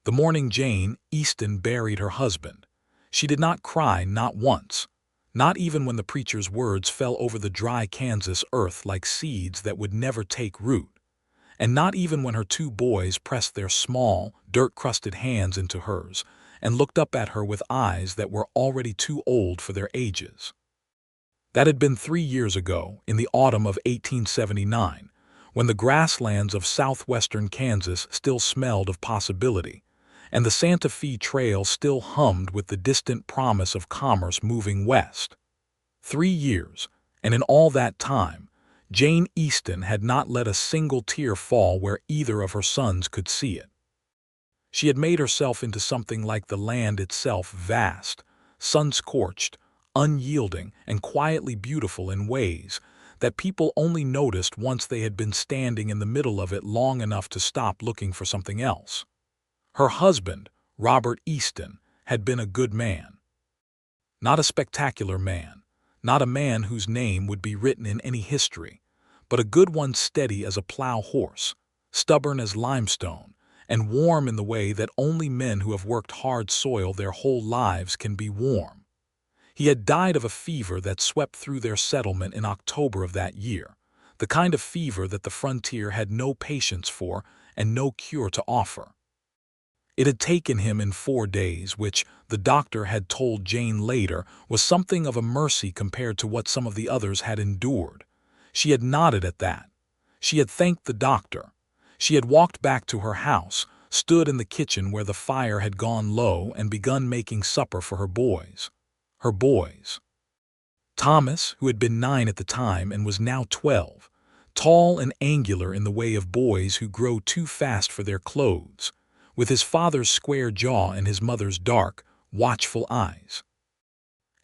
The morning Easton buried her husband. She did not cry, not once. Not even when the preacher's words fell over the dry Kansas earth like seeds that would never take root. And not even when her two boys pressed their small, dirt-crusted hands into hers and looked up at her with eyes that were already too old for their ages. That had been 3 years ago, in the autumn of 1879, when the grasslands of southwestern Kansas still smelled of possibility, and the Santa Fe Trail still hummed with the distant promise of commerce moving west. 3 years, and in all that time, Jane Easton had not let a single tear fall where either of her sons could see it. She had made herself into something like the land itself, vast, sun-scorched, unyielding, and quietly beautiful in ways that people only noticed once they had been standing in the middle of it long enough to stop looking for something else. Her husband, Robert Easton, had been a good man. Not a spectacular man, not a man whose name would be written in any history, but a good one, steady as a plow horse, stubborn as limestone, and warm in the way that only men who have worked hard soil their whole lives can be warm. He had died of a fever that swept through their settlement in October of that year, the kind of fever that the frontier had no patience for and no cure to offer. It had taken him in 4 days, which, the doctor had told Jane later, was something of a mercy compared to what some of the others had endured. She had nodded at that. She had thanked the doctor. She had walked back to her house, stood in the kitchen where the fire had gone low, and begun making supper for her boys. Her boys. Thomas, who had been 9 at the time and was now 12, tall and angular in the way of boys who grow too fast for their clothes, with his father's square jaw and his mother's dark, watchful eyes.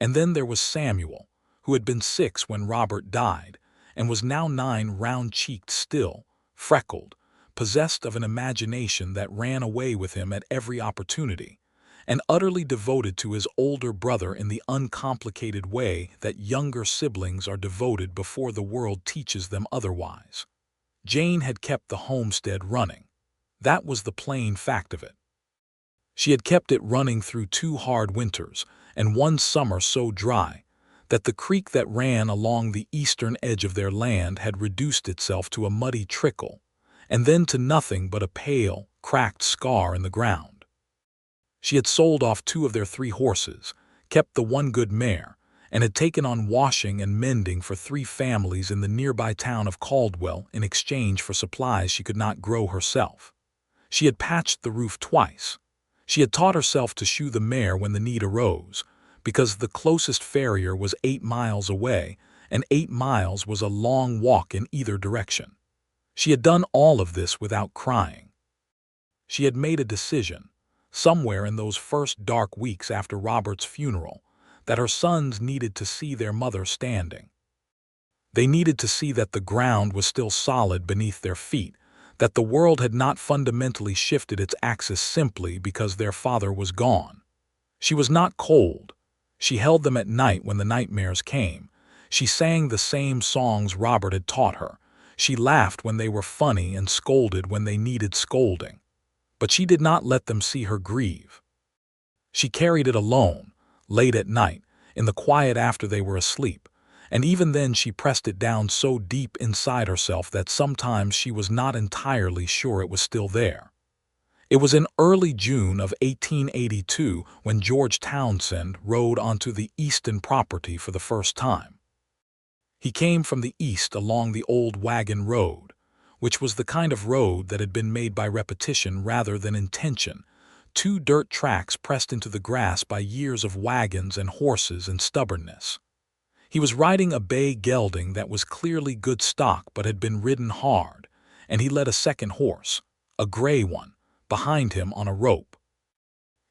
And then there was Samuel, who had been 6 when Robert died, and was now 9, round-cheeked still, freckled, possessed of an imagination that ran away with him at every opportunity, and utterly devoted to his older brother in the uncomplicated way that younger siblings are devoted before the world teaches them otherwise. Jane had kept the homestead running. That was the plain fact of it. She had kept it running through 2 hard winters and 1 summer so dry that the creek that ran along the eastern edge of their land had reduced itself to a muddy trickle, and then to nothing but a pale, cracked scar in the ground. She had sold off 2 of their 3 horses, kept the 1 good mare, and had taken on washing and mending for 3 families in the nearby town of Caldwell in exchange for supplies she could not grow herself. She had patched the roof twice. She had taught herself to shoe the mare when the need arose, because the closest farrier was 8 miles away, and 8 miles was a long walk in either direction. She had done all of this without crying. She had made a decision, somewhere in those first dark weeks after Robert's funeral, that her sons needed to see their mother standing. They needed to see that the ground was still solid beneath their feet, that the world had not fundamentally shifted its axis simply because their father was gone. She was not cold. She held them at night when the nightmares came. She sang the same songs Robert had taught her. She laughed when they were funny and scolded when they needed scolding. But she did not let them see her grieve. She carried it alone, late at night, in the quiet after they were asleep, and even then she pressed it down so deep inside herself that sometimes she was not entirely sure it was still there. It was in early June of 1882 when George Townsend rode onto the Easton property for the first time. He came from the east along the old wagon road, which was the kind of road that had been made by repetition rather than intention, 2 dirt tracks pressed into the grass by years of wagons and horses and stubbornness. He was riding a bay gelding that was clearly good stock but had been ridden hard, and he led a second horse, a gray one, behind him on a rope.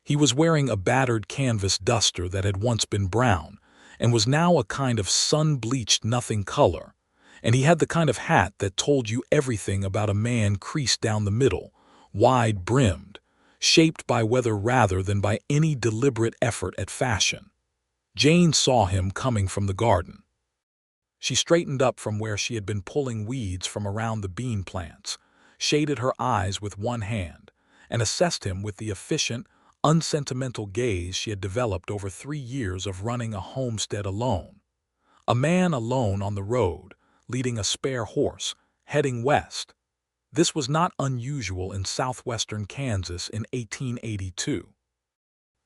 He was wearing a battered canvas duster that had once been brown and was now a kind of sun-bleached nothing color, and he had the kind of hat that told you everything about a man creased down the middle, wide-brimmed, shaped by weather rather than by any deliberate effort at fashion. Jane saw him coming from the garden. She straightened up from where she had been pulling weeds from around the bean plants, shaded her eyes with one hand, and assessed him with the efficient, unsentimental gaze she had developed over 3 years of running a homestead alone. A man alone on the road, leading a spare horse, heading west. This was not unusual in southwestern Kansas in 1882.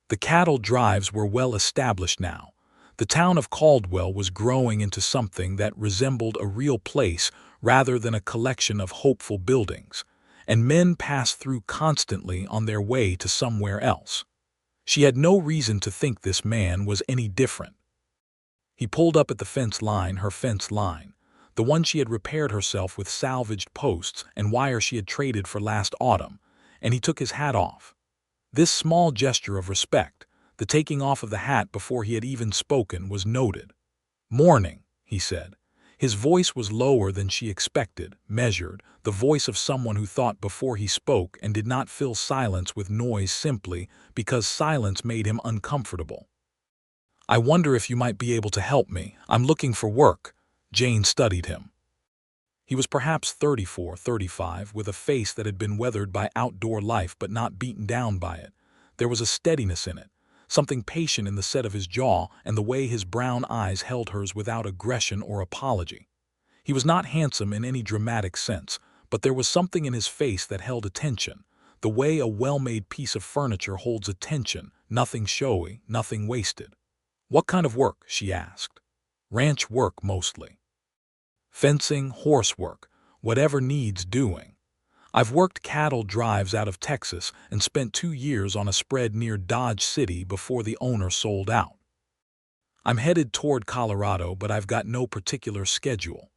The cattle drives were well established now. The town of Caldwell was growing into something that resembled a real place rather than a collection of hopeful buildings, and men passed through constantly on their way to somewhere else. She had no reason to think this man was any different. He pulled up at the her fence line, the one she had repaired herself with salvaged posts and wire she had traded for last autumn, and he took his hat off. This small gesture of respect, the taking off of the hat before he had even spoken, was noted. "Morning," he said. His voice was lower than she expected, measured, the voice of someone who thought before he spoke and did not fill silence with noise simply because silence made him uncomfortable. "I wonder if you might be able to help me. I'm looking for work." Jane studied him. He was perhaps 34, 35, with a face that had been weathered by outdoor life but not beaten down by it. There was a steadiness in it, something patient in the set of his jaw and the way his brown eyes held hers without aggression or apology. He was not handsome in any dramatic sense, but there was something in his face that held attention, the way a well-made piece of furniture holds attention, nothing showy, nothing wasted. "What kind of work?" she asked. "Ranch work mostly. Fencing, horse work, whatever needs doing. I've worked cattle drives out of Texas and spent 2 years on a spread near Dodge City before the owner sold out. I'm headed toward Colorado, but I've got no particular schedule.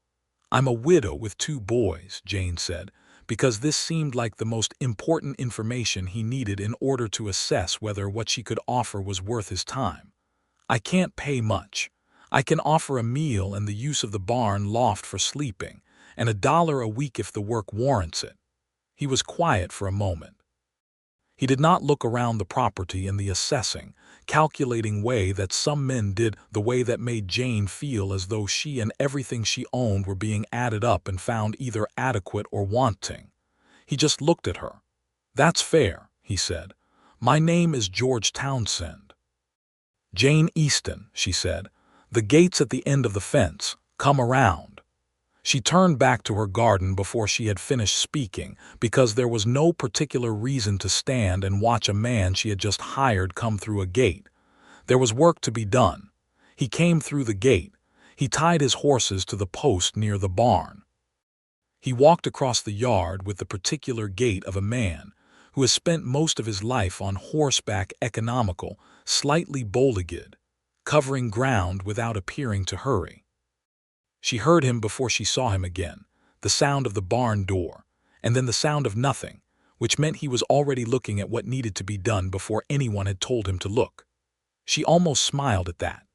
I'm a widow with 2 boys," Jane said, because this seemed like the most important information he needed in order to assess whether what she could offer was worth his time. "I can't pay much. I can offer a meal and the use of the barn loft for sleeping, and $1 a week if the work warrants it." He was quiet for a moment. He did not look around the property in the assessing, calculating way that some men did, the way that made Jane feel as though she and everything she owned were being added up and found either adequate or wanting. He just looked at her. "That's fair," he said. "My name is George Townsend." "Jane Easton," she said. "The gate's at the end of the fence. Come around." She turned back to her garden before she had finished speaking, because there was no particular reason to stand and watch a man she had just hired come through a gate. There was work to be done. He came through the gate. He tied his horses to the post near the barn. He walked across the yard with the particular gait of a man who has spent most of his life on horseback, economical, slightly bow-legged, covering ground without appearing to hurry. She heard him before she saw him again, the sound of the barn door, and then the sound of nothing, which meant he was already looking at what needed to be done before anyone had told him to look. She almost smiled at that.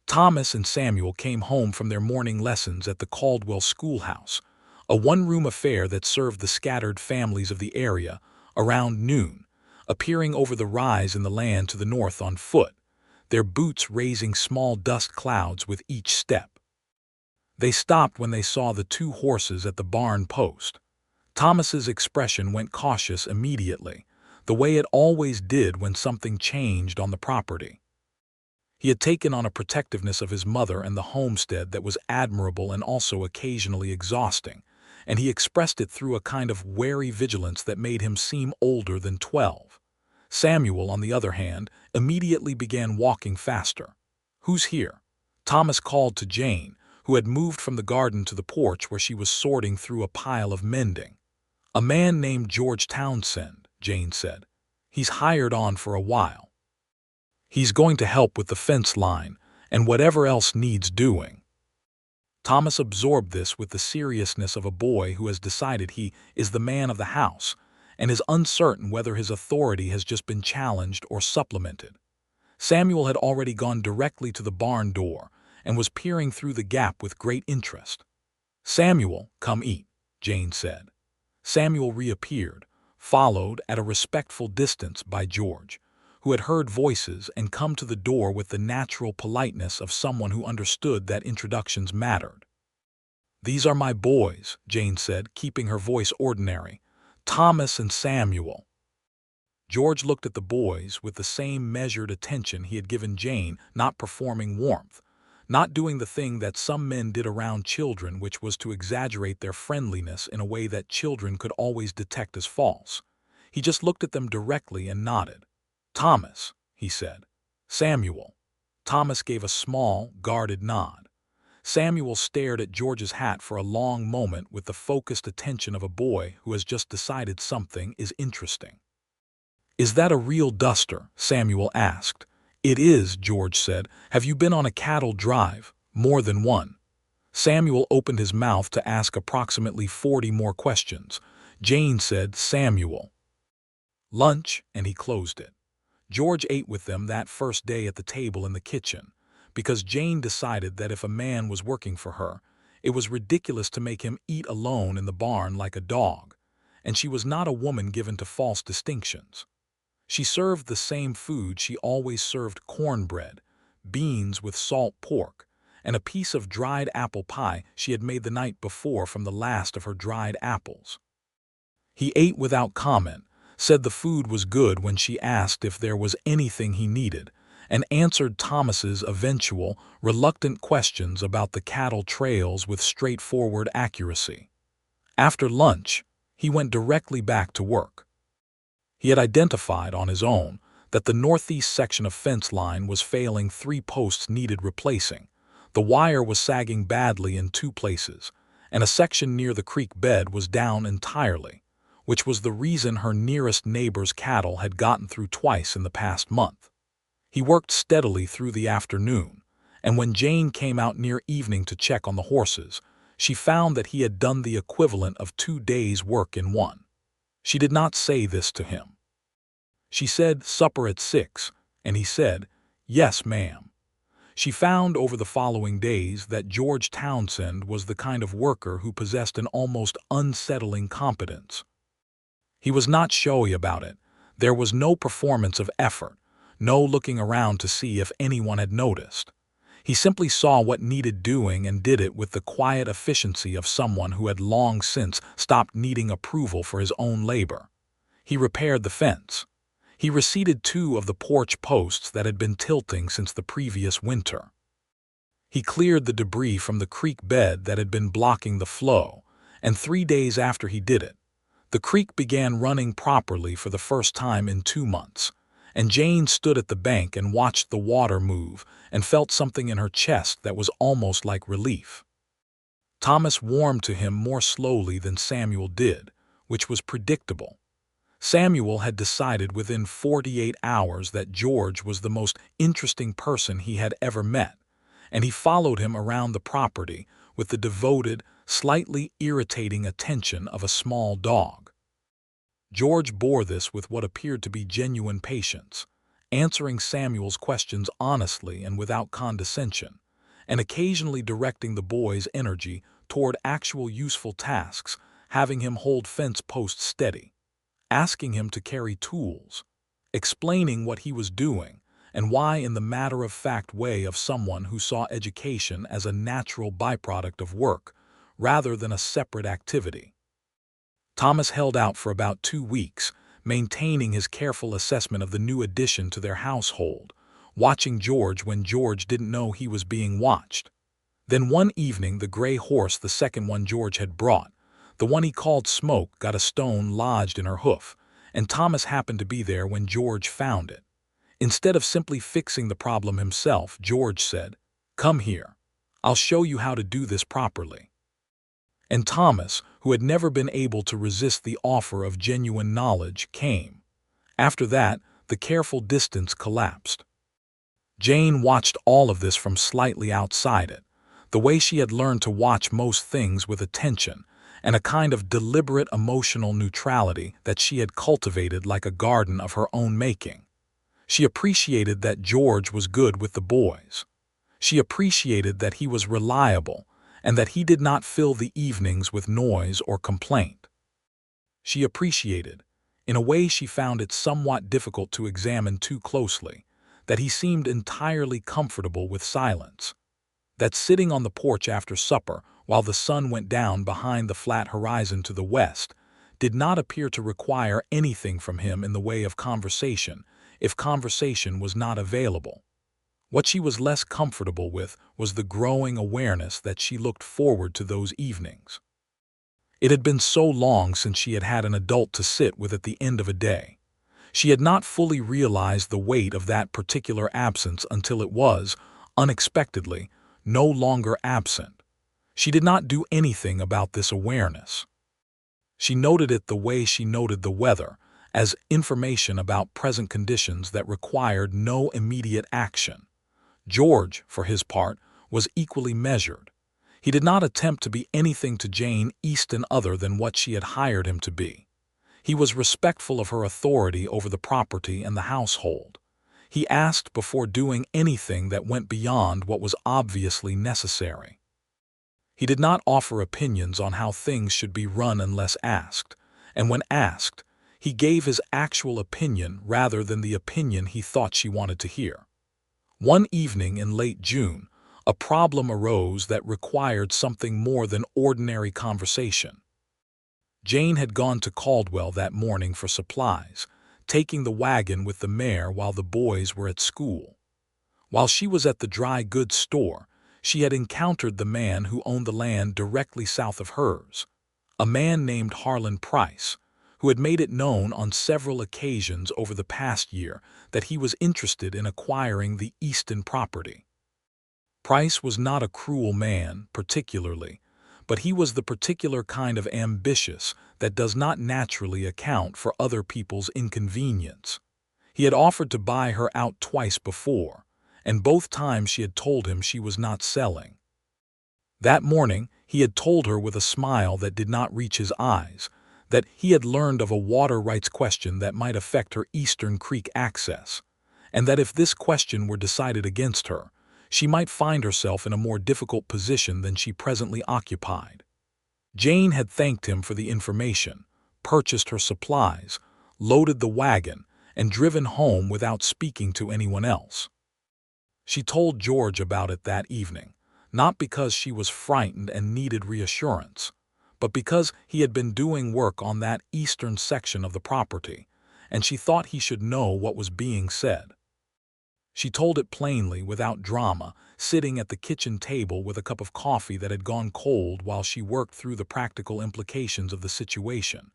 Thomas and Samuel came home from their morning lessons at the Caldwell schoolhouse, a one-room affair that served the scattered families of the area, around noon, appearing over the rise in the land to the north on foot, their boots raising small dust clouds with each step. They stopped when they saw the 2 horses at the barn post. Thomas's expression went cautious immediately, the way it always did when something changed on the property. He had taken on a protectiveness of his mother and the homestead that was admirable and also occasionally exhausting, and he expressed it through a kind of wary vigilance that made him seem older than 12. Samuel, on the other hand, immediately began walking faster. "Who's here?" Thomas called to Jane, who had moved from the garden to the porch where she was sorting through a pile of mending. "A man named George Townsend," Jane said. "He's hired on for a while. He's going to help with the fence line and whatever else needs doing." Thomas absorbed this with the seriousness of a boy who has decided he is the man of the house and is uncertain whether his authority has just been challenged or supplemented. Samuel had already gone directly to the barn door and was peering through the gap with great interest. "Samuel, come eat," Jane said. Samuel reappeared, followed at a respectful distance by George, who had heard voices and come to the door with the natural politeness of someone who understood that introductions mattered. "These are my boys," Jane said, keeping her voice ordinary. "Thomas and Samuel." George looked at the boys with the same measured attention he had given Jane, not performing warmth, not doing the thing that some men did around children, which was to exaggerate their friendliness in a way that children could always detect as false. He just looked at them directly and nodded. "Thomas," he said. "Samuel." Thomas gave a small, guarded nod. Samuel stared at George's hat for a long moment with the focused attention of a boy who has just decided something is interesting. "Is that a real duster?" Samuel asked. "It is," George said. "Have you been on a cattle drive?" "More than one." Samuel opened his mouth to ask approximately 40 more questions. Jane said, "Samuel." "Lunch," and he closed it. George ate with them that first day at the table in the kitchen, because Jane decided that if a man was working for her, it was ridiculous to make him eat alone in the barn like a dog, and she was not a woman given to false distinctions. She served the same food she always served: cornbread, beans with salt pork, and a piece of dried apple pie she had made the night before from the last of her dried apples. He ate without comment, said the food was good when she asked if there was anything he needed, and answered Thomas's eventual, reluctant questions about the cattle trails with straightforward accuracy. After lunch, he went directly back to work. He had identified on his own that the northeast section of fence line was failing. 3 posts needed replacing. The wire was sagging badly in 2 places, and a section near the creek bed was down entirely, which was the reason her nearest neighbor's cattle had gotten through twice in the past month. He worked steadily through the afternoon, and when Jane came out near evening to check on the horses, she found that he had done the equivalent of 2 days' work in one. She did not say this to him. She said, "Supper at 6, and he said, "Yes, ma'am." She found over the following days that George Townsend was the kind of worker who possessed an almost unsettling competence. He was not showy about it. There was no performance of effort, no looking around to see if anyone had noticed. He simply saw what needed doing and did it with the quiet efficiency of someone who had long since stopped needing approval for his own labor. He repaired the fence. He reseated 2 of the porch posts that had been tilting since the previous winter. He cleared the debris from the creek bed that had been blocking the flow, and 3 days after he did it, the creek began running properly for the first time in 2 months, and Jane stood at the bank and watched the water move and felt something in her chest that was almost like relief. Thomas warmed to him more slowly than Samuel did, which was predictable. Samuel had decided within 48 hours that George was the most interesting person he had ever met, and he followed him around the property with the devoted, slightly irritating attention of a small dog. George bore this with what appeared to be genuine patience, answering Samuel's questions honestly and without condescension, and occasionally directing the boy's energy toward actual useful tasks, having him hold fence posts steady, asking him to carry tools, explaining what he was doing, and why in the matter-of-fact way of someone who saw education as a natural byproduct of work, rather than a separate activity. Thomas held out for about 2 weeks, maintaining his careful assessment of the new addition to their household, watching George when George didn't know he was being watched. Then one evening the gray horse, the second one George had brought, the one he called Smoke, got a stone lodged in her hoof, and Thomas happened to be there when George found it. Instead of simply fixing the problem himself, George said, "Come here. I'll show you how to do this properly." And Thomas, who had never been able to resist the offer of genuine knowledge, came. After that, the careful distance collapsed. Jane watched all of this from slightly outside it, the way she had learned to watch most things with attention, and a kind of deliberate emotional neutrality that she had cultivated like a garden of her own making. She appreciated that George was good with the boys. She appreciated that he was reliable and that he did not fill the evenings with noise or complaint. She appreciated, in a way she found it somewhat difficult to examine too closely, that he seemed entirely comfortable with silence. That sitting on the porch after supper, while the sun went down behind the flat horizon to the west, did not appear to require anything from him in the way of conversation, if conversation was not available. What she was less comfortable with was the growing awareness that she looked forward to those evenings. It had been so long since she had had an adult to sit with at the end of a day. She had not fully realized the weight of that particular absence until it was, unexpectedly, no longer absent. She did not do anything about this awareness. She noted it the way she noted the weather, as information about present conditions that required no immediate action. George, for his part, was equally measured. He did not attempt to be anything to Jane Easton other than what she had hired him to be. He was respectful of her authority over the property and the household. He asked before doing anything that went beyond what was obviously necessary. He did not offer opinions on how things should be run unless asked, and when asked, he gave his actual opinion rather than the opinion he thought she wanted to hear. One evening in late June, a problem arose that required something more than ordinary conversation. Jane had gone to Caldwell that morning for supplies, taking the wagon with the mare while the boys were at school. While she was at the dry goods store, she had encountered the man who owned the land directly south of hers, a man named Harlan Price, who had made it known on several occasions over the past year that he was interested in acquiring the Easton property. Price was not a cruel man, particularly, but he was the particular kind of ambitious that does not naturally account for other people's inconvenience. He had offered to buy her out twice before, and both times she had told him she was not selling. That morning, he had told her with a smile that did not reach his eyes that he had learned of a water rights question that might affect her Eastern Creek access, and that if this question were decided against her, she might find herself in a more difficult position than she presently occupied. Jane had thanked him for the information, purchased her supplies, loaded the wagon, and driven home without speaking to anyone else. She told George about it that evening, not because she was frightened and needed reassurance, but because he had been doing work on that eastern section of the property, and she thought he should know what was being said. She told it plainly, without drama, sitting at the kitchen table with a cup of coffee that had gone cold while she worked through the practical implications of the situation.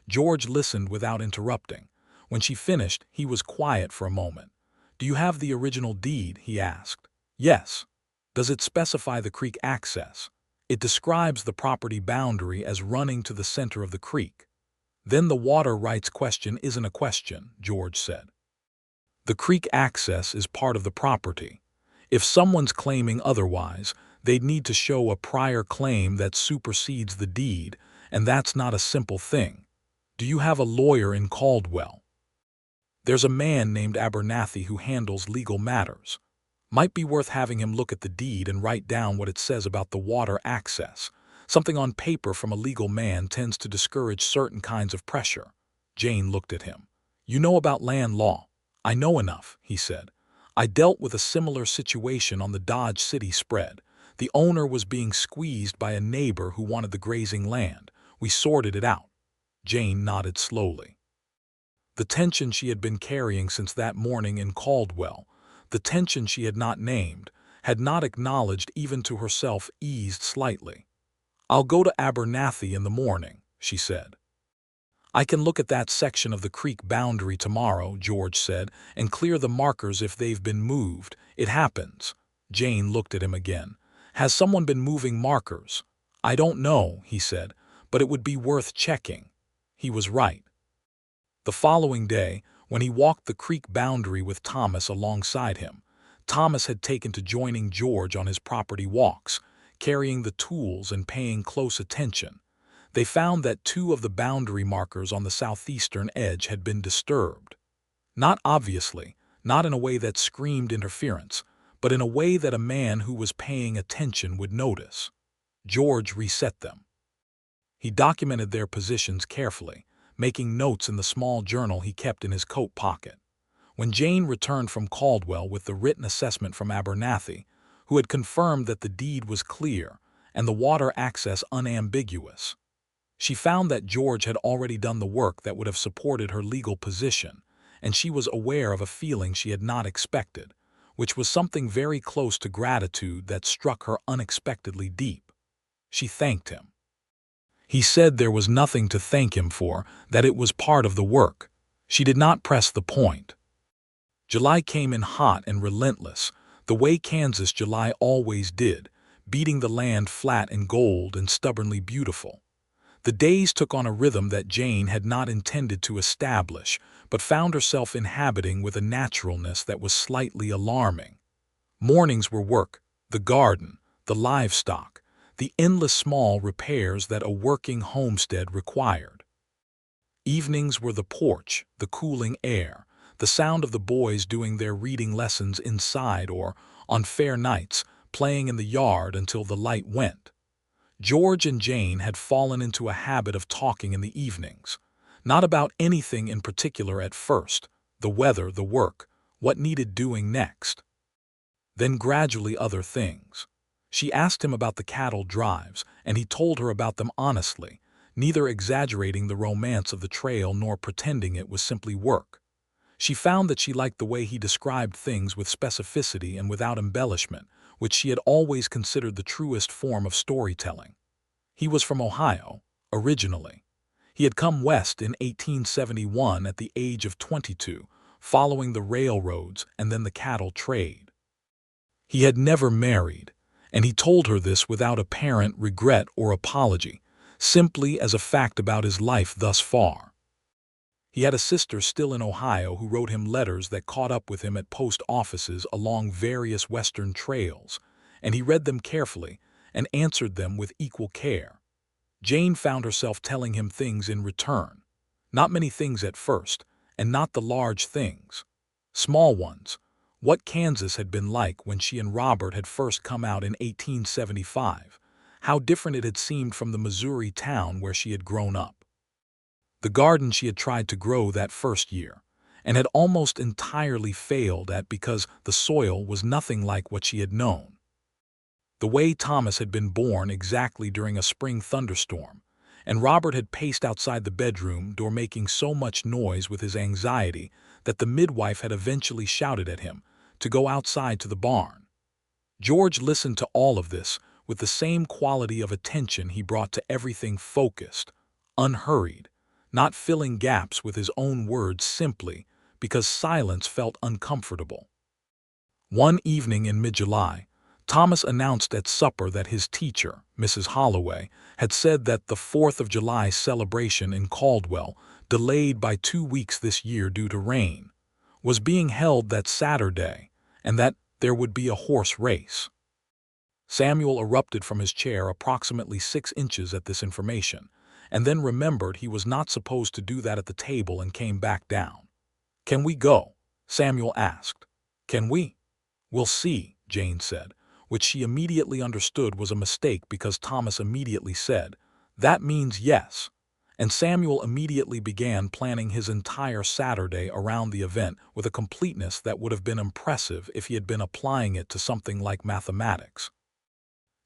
George listened without interrupting. When she finished, he was quiet for a moment. "Do you have the original deed?" he asked. "Yes." "Does it specify the creek access?" "It describes the property boundary as running to the center of the creek." "Then the water rights question isn't a question," George said. "The creek access is part of the property. If someone's claiming otherwise, they'd need to show a prior claim that supersedes the deed, and that's not a simple thing. Do you have a lawyer in Caldwell?" "There's a man named Abernathy who handles legal matters. Might be worth having him look at the deed and write down what it says about the water access. Something on paper from a legal man tends to discourage certain kinds of pressure." Jane looked at him. "You know about land law." "I know enough," he said. "I dealt with a similar situation on the Dodge City spread. The owner was being squeezed by a neighbor who wanted the grazing land. We sorted it out." Jane nodded slowly. The tension she had been carrying since that morning in Caldwell, the tension she had not named, had not acknowledged even to herself, eased slightly. "I'll go to Abernathy in the morning," she said. "I can look at that section of the creek boundary tomorrow," George said, "and clear the markers if they've been moved. It happens." Jane looked at him again. "Has someone been moving markers?" "I don't know," he said, "but it would be worth checking." He was right. The following day, when he walked the creek boundary with Thomas alongside him, Thomas had taken to joining George on his property walks, carrying the tools and paying close attention. They found that 2 of the boundary markers on the southeastern edge had been disturbed. Not obviously, not in a way that screamed interference, but in a way that a man who was paying attention would notice. George reset them. He documented their positions carefully, making notes in the small journal he kept in his coat pocket. When Jane returned from Caldwell with the written assessment from Abernathy, who had confirmed that the deed was clear and the water access unambiguous, She found that George had already done the work that would have supported her legal position, and she was aware of a feeling she had not expected, which was something very close to gratitude that struck her unexpectedly deep. She thanked him. He said there was nothing to thank him for, that it was part of the work. She did not press the point. July came in hot and relentless, the way Kansas July always did, beating the land flat and gold and stubbornly beautiful. The days took on a rhythm that Jane had not intended to establish, but found herself inhabiting with a naturalness that was slightly alarming. Mornings were work, the garden, the livestock, the endless small repairs that a working homestead required. Evenings were the porch, the cooling air, the sound of the boys doing their reading lessons inside or, on fair nights, playing in the yard until the light went. George and Jane had fallen into a habit of talking in the evenings, not about anything in particular at first, the weather, the work, what needed doing next. Then gradually other things. She asked him about the cattle drives, and he told her about them honestly, neither exaggerating the romance of the trail nor pretending it was simply work. She found that she liked the way he described things with specificity and without embellishment, which she had always considered the truest form of storytelling. He was from Ohio, originally. He had come west in 1871 at the age of 22, following the railroads and then the cattle trade. He had never married, and he told her this without apparent regret or apology, simply as a fact about his life thus far. He had a sister still in Ohio who wrote him letters that caught up with him at post offices along various western trails, and he read them carefully and answered them with equal care. Jane found herself telling him things in return. Not many things at first, and not the large things. Small ones. What Kansas had been like when she and Robert had first come out in 1875. How different it had seemed from the Missouri town where she had grown up. The garden she had tried to grow that first year, and had almost entirely failed at because the soil was nothing like what she had known. The way Thomas had been born exactly during a spring thunderstorm, and Robert had paced outside the bedroom door making so much noise with his anxiety that the midwife had eventually shouted at him to go outside to the barn. George listened to all of this with the same quality of attention he brought to everything, focused, unhurried, not filling gaps with his own words simply because silence felt uncomfortable. One evening in mid-July, Thomas announced at supper that his teacher, Mrs. Holloway, had said that the 4th of July celebration in Caldwell, delayed by 2 weeks this year due to rain, was being held that Saturday, and that there would be a horse race. Samuel erupted from his chair approximately 6 inches at this information, and then remembered he was not supposed to do that at the table and came back down. "Can we go?" Samuel asked. "Can we?" "We'll see," Jane said, which she immediately understood was a mistake because Thomas immediately said, "That means yes," and Samuel immediately began planning his entire Saturday around the event with a completeness that would have been impressive if he had been applying it to something like mathematics.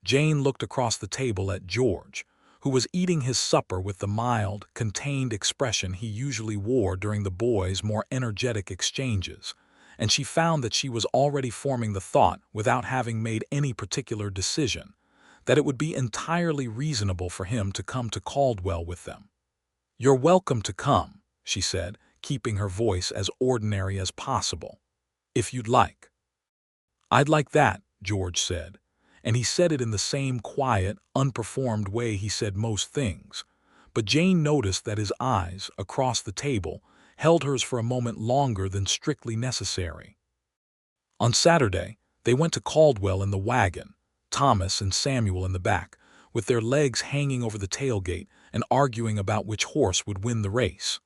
Jane looked across the table at George, who was eating his supper with the mild, contained expression he usually wore during the boys' more energetic exchanges, and she found that she was already forming the thought, without having made any particular decision, that it would be entirely reasonable for him to come to Caldwell with them. "You're welcome to come," she said, keeping her voice as ordinary as possible, "if you'd like." "I'd like that," George said, and he said it in the same quiet, unperformed way he said most things, but Jane noticed that his eyes, across the table, held hers for a moment longer than strictly necessary. On Saturday, they went to Caldwell in the wagon, Thomas and Samuel in the back, with their legs hanging over the tailgate and arguing about which horse would win the race.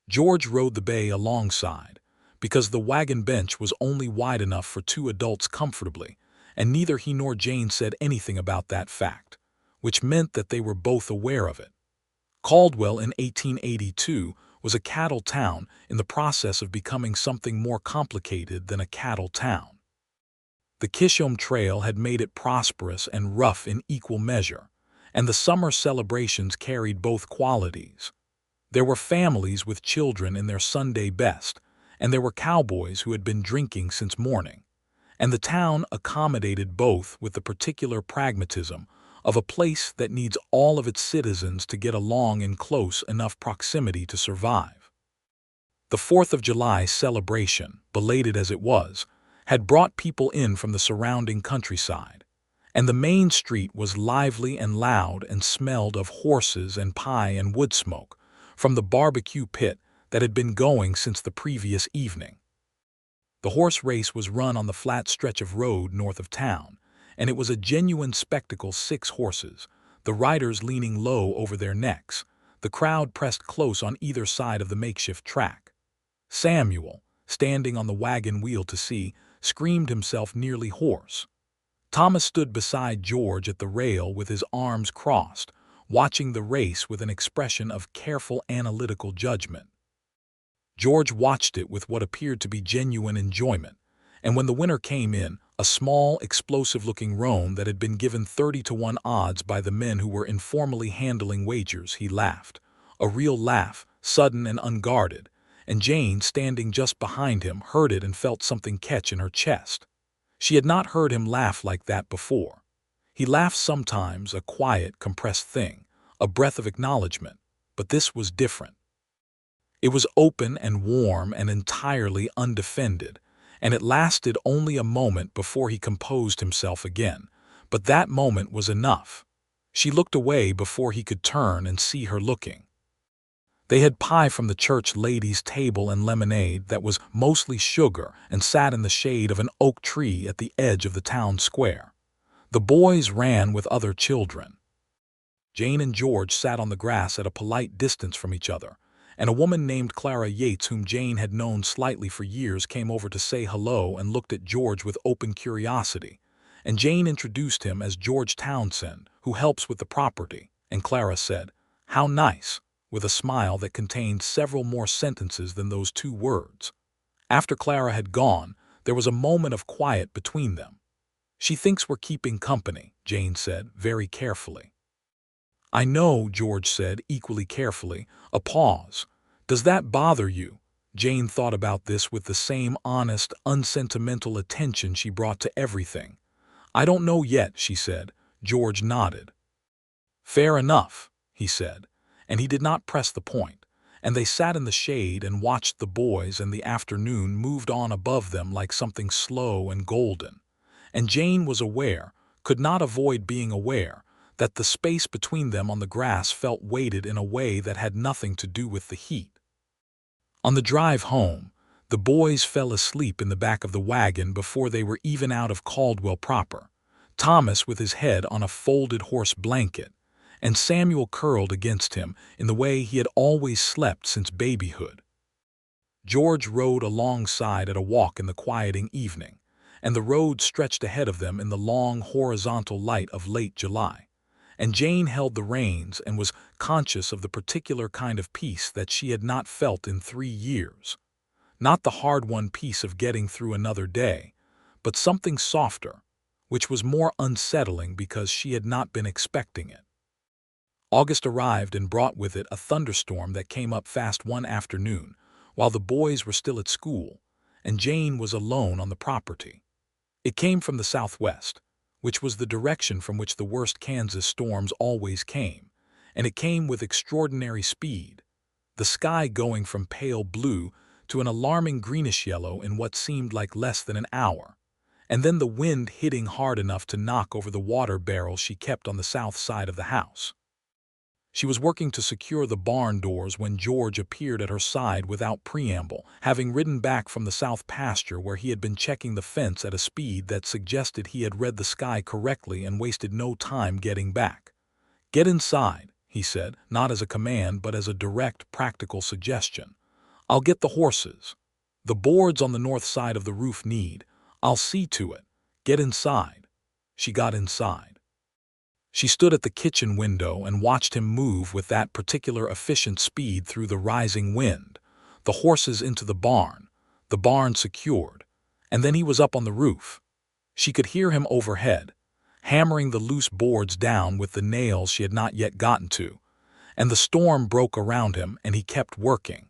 George rode the bay alongside, because the wagon bench was only wide enough for 2 adults comfortably, and neither he nor Jane said anything about that fact, which meant that they were both aware of it. Caldwell in 1882 was a cattle town in the process of becoming something more complicated than a cattle town. The Kishom Trail had made it prosperous and rough in equal measure, and the summer celebrations carried both qualities. There were families with children in their Sunday best, and there were cowboys who had been drinking since morning. And the town accommodated both with the particular pragmatism of a place that needs all of its citizens to get along in close enough proximity to survive. The 4th of July celebration, belated as it was, had brought people in from the surrounding countryside, and the main street was lively and loud and smelled of horses and pie and wood smoke from the barbecue pit that had been going since the previous evening. The horse race was run on the flat stretch of road north of town, and it was a genuine spectacle. 6 horses, the riders leaning low over their necks, the crowd pressed close on either side of the makeshift track. Samuel, standing on the wagon wheel to see, screamed himself nearly hoarse. Thomas stood beside George at the rail with his arms crossed, watching the race with an expression of careful analytical judgment. George watched it with what appeared to be genuine enjoyment, and when the winner came in, a small, explosive-looking roan that had been given 30-to-1 odds by the men who were informally handling wagers, he laughed. A real laugh, sudden and unguarded, and Jane, standing just behind him, heard it and felt something catch in her chest. She had not heard him laugh like that before. He laughed sometimes, a quiet, compressed thing, a breath of acknowledgement, but this was different. It was open and warm and entirely undefended, and it lasted only a moment before he composed himself again. But that moment was enough. She looked away before he could turn and see her looking. They had pie from the church ladies' table and lemonade that was mostly sugar, and sat in the shade of an oak tree at the edge of the town square. The boys ran with other children. Jane and George sat on the grass at a polite distance from each other, and a woman named Clara Yates, whom Jane had known slightly for years, came over to say hello and looked at George with open curiosity. And Jane introduced him as George Townsend, who helps with the property, and Clara said, "How nice," with a smile that contained several more sentences than those 2 words. After Clara had gone, there was a moment of quiet between them. "She thinks we're keeping company," Jane said, very carefully. "I know," George said, equally carefully. A pause. "Does that bother you?" Jane thought about this with the same honest, unsentimental attention she brought to everything. "I don't know yet," she said. George nodded. "Fair enough," he said, and he did not press the point, and they sat in the shade and watched the boys, and the afternoon moved on above them like something slow and golden. And Jane was aware, could not avoid being aware, that the space between them on the grass felt weighted in a way that had nothing to do with the heat. On the drive home, the boys fell asleep in the back of the wagon before they were even out of Caldwell proper, Thomas with his head on a folded horse blanket, and Samuel curled against him in the way he had always slept since babyhood. George rode alongside at a walk in the quieting evening, and the road stretched ahead of them in the long horizontal light of late July. And Jane held the reins and was conscious of the particular kind of peace that she had not felt in 3 years. Not the hard-won peace of getting through another day, but something softer, which was more unsettling because she had not been expecting it. August arrived and brought with it a thunderstorm that came up fast one afternoon, while the boys were still at school, and Jane was alone on the property. It came from the southwest, which was the direction from which the worst Kansas storms always came, and it came with extraordinary speed, the sky going from pale blue to an alarming greenish-yellow in what seemed like less than an hour, and then the wind hitting hard enough to knock over the water barrel she kept on the south side of the house. She was working to secure the barn doors when George appeared at her side without preamble, having ridden back from the south pasture where he had been checking the fence at a speed that suggested he had read the sky correctly and wasted no time getting back. "Get inside," he said, not as a command but as a direct, practical suggestion. "I'll get the horses. The boards on the north side of the roof need. I'll see to it. Get inside." She got inside. She stood at the kitchen window and watched him move with that particular efficient speed through the rising wind, the horses into the barn secured, and then he was up on the roof. She could hear him overhead, hammering the loose boards down with the nails she had not yet gotten to. And the storm broke around him, and he kept working.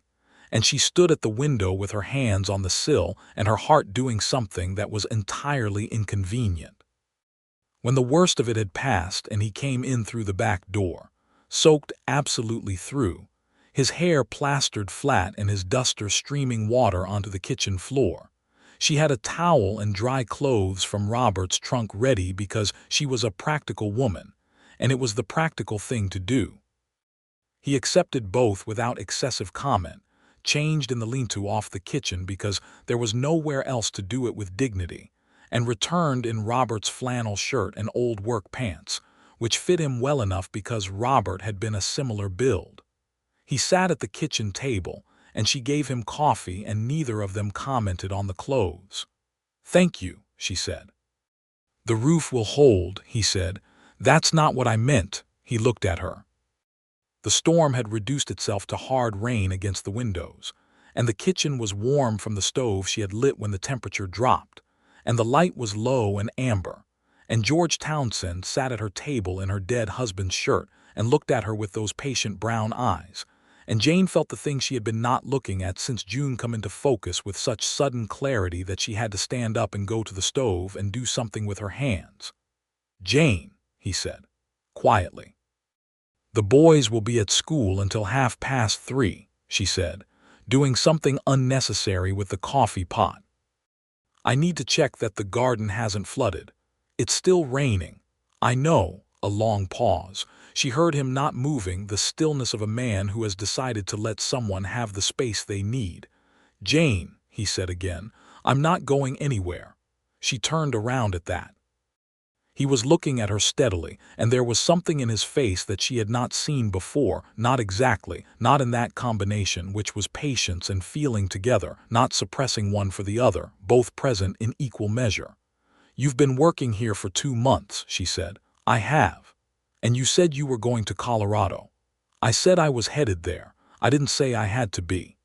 And she stood at the window with her hands on the sill and her heart doing something that was entirely inconvenient. When the worst of it had passed and he came in through the back door, soaked absolutely through, his hair plastered flat and his duster streaming water onto the kitchen floor, she had a towel and dry clothes from Robert's trunk ready because she was a practical woman, and it was the practical thing to do. He accepted both without excessive comment, changed in the lean-to off the kitchen because there was nowhere else to do it with dignity, and returned in Robert's flannel shirt and old work pants, which fit him well enough because Robert had been a similar build. He sat at the kitchen table, and she gave him coffee, and neither of them commented on the clothes. "Thank you," she said. "The roof will hold," he said. "That's not what I meant." He looked at her. The storm had reduced itself to hard rain against the windows, and the kitchen was warm from the stove she had lit when the temperature dropped, and the light was low and amber, and George Townsend sat at her table in her dead husband's shirt and looked at her with those patient brown eyes, and Jane felt the thing she had been not looking at since June come into focus with such sudden clarity that she had to stand up and go to the stove and do something with her hands. "Jane," he said, quietly. "The boys will be at school until 3:30, she said, doing something unnecessary with the coffee pot. "I need to check that the garden hasn't flooded. It's still raining. I know." A long pause. She heard him not moving, the stillness of a man who has decided to let someone have the space they need. "Jane," he said again, "I'm not going anywhere." She turned around at that. He was looking at her steadily, and there was something in his face that she had not seen before, not exactly, not in that combination, which was patience and feeling together, not suppressing one for the other, both present in equal measure. "You've been working here for 2 months, she said. "I have. And you said you were going to Colorado." "I said I was headed there. I didn't say I had to be."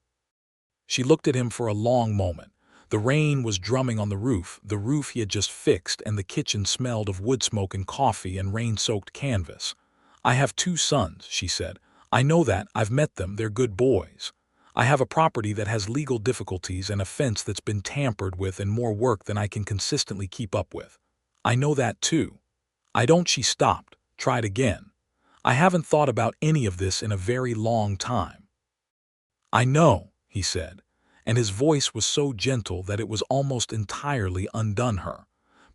She looked at him for a long moment. The rain was drumming on the roof he had just fixed, and the kitchen smelled of wood smoke and coffee and rain-soaked canvas. "I have 2 sons, she said. "I know that. I've met them. They're good boys. I have a property that has legal difficulties and a fence that's been tampered with and more work than I can consistently keep up with. I know that too. I don't." She stopped, tried again. "I haven't thought about any of this in a very long time." "I know," he said, and his voice was so gentle that it was almost entirely undone her.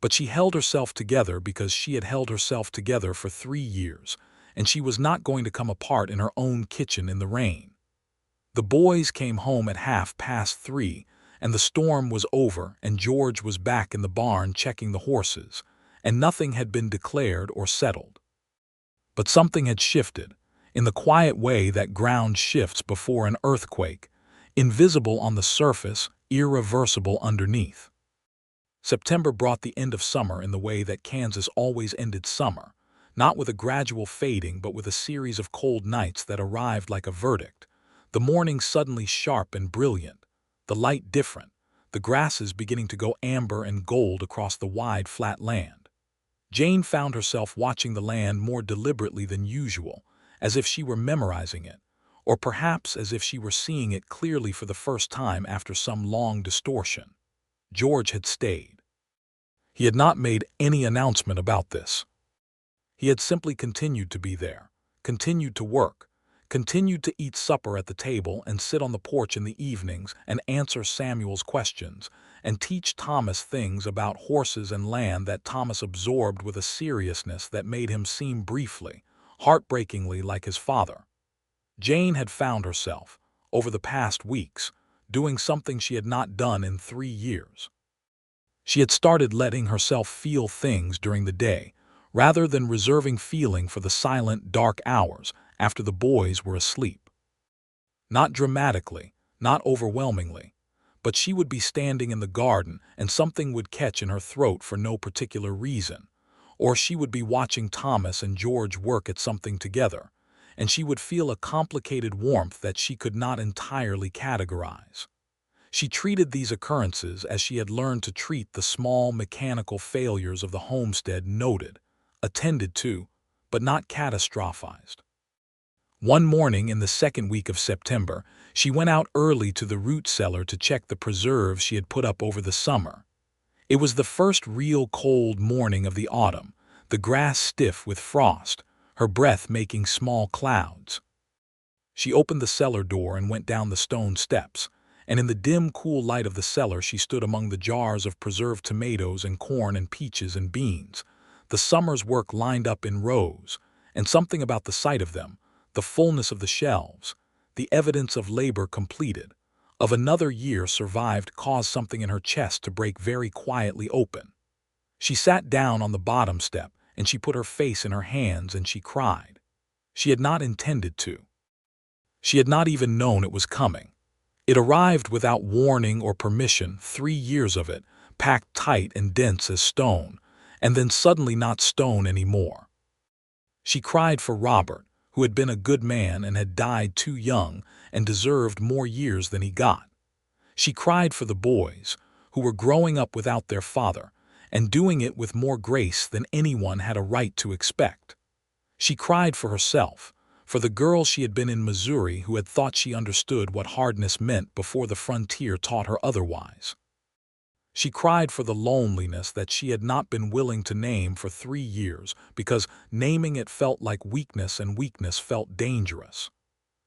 But she held herself together because she had held herself together for 3 years, and she was not going to come apart in her own kitchen in the rain. The boys came home at 3:30, and the storm was over, and George was back in the barn checking the horses, and nothing had been declared or settled. But something had shifted, in the quiet way that ground shifts before an earthquake, invisible on the surface, irreversible underneath. September brought the end of summer in the way that Kansas always ended summer, not with a gradual fading but with a series of cold nights that arrived like a verdict, the morning suddenly sharp and brilliant, the light different, the grasses beginning to go amber and gold across the wide flat land. Jane found herself watching the land more deliberately than usual, as if she were memorizing it, or perhaps as if she were seeing it clearly for the first time after some long distortion. George had stayed. He had not made any announcement about this. He had simply continued to be there, continued to work, continued to eat supper at the table and sit on the porch in the evenings and answer Samuel's questions and teach Thomas things about horses and land that Thomas absorbed with a seriousness that made him seem briefly, heartbreakingly like his father. Jane had found herself, over the past weeks, doing something she had not done in 3 years. She had started letting herself feel things during the day, rather than reserving feeling for the silent, dark hours after the boys were asleep. Not dramatically, not overwhelmingly, but she would be standing in the garden and something would catch in her throat for no particular reason, or she would be watching Thomas and George work at something together, and she would feel a complicated warmth that she could not entirely categorize. She treated these occurrences as she had learned to treat the small mechanical failures of the homestead, noted, attended to, but not catastrophized. One morning in the second week of September, she went out early to the root cellar to check the preserves she had put up over the summer. It was the first real cold morning of the autumn, the grass stiff with frost, her breath making small clouds. She opened the cellar door and went down the stone steps, and in the dim, cool light of the cellar she stood among the jars of preserved tomatoes and corn and peaches and beans, the summer's work lined up in rows, and something about the sight of them, the fullness of the shelves, the evidence of labor completed, of another year survived, caused something in her chest to break very quietly open. She sat down on the bottom step, and she put her face in her hands and she cried. She had not intended to. She had not even known it was coming. It arrived without warning or permission, 3 years of it, packed tight and dense as stone, and then suddenly not stone anymore. She cried for Robert, who had been a good man and had died too young and deserved more years than he got. She cried for the boys, who were growing up without their father, and doing it with more grace than anyone had a right to expect. She cried for herself, for the girl she had been in Missouri who had thought she understood what hardness meant before the frontier taught her otherwise. She cried for the loneliness that she had not been willing to name for 3 years because naming it felt like weakness and weakness felt dangerous.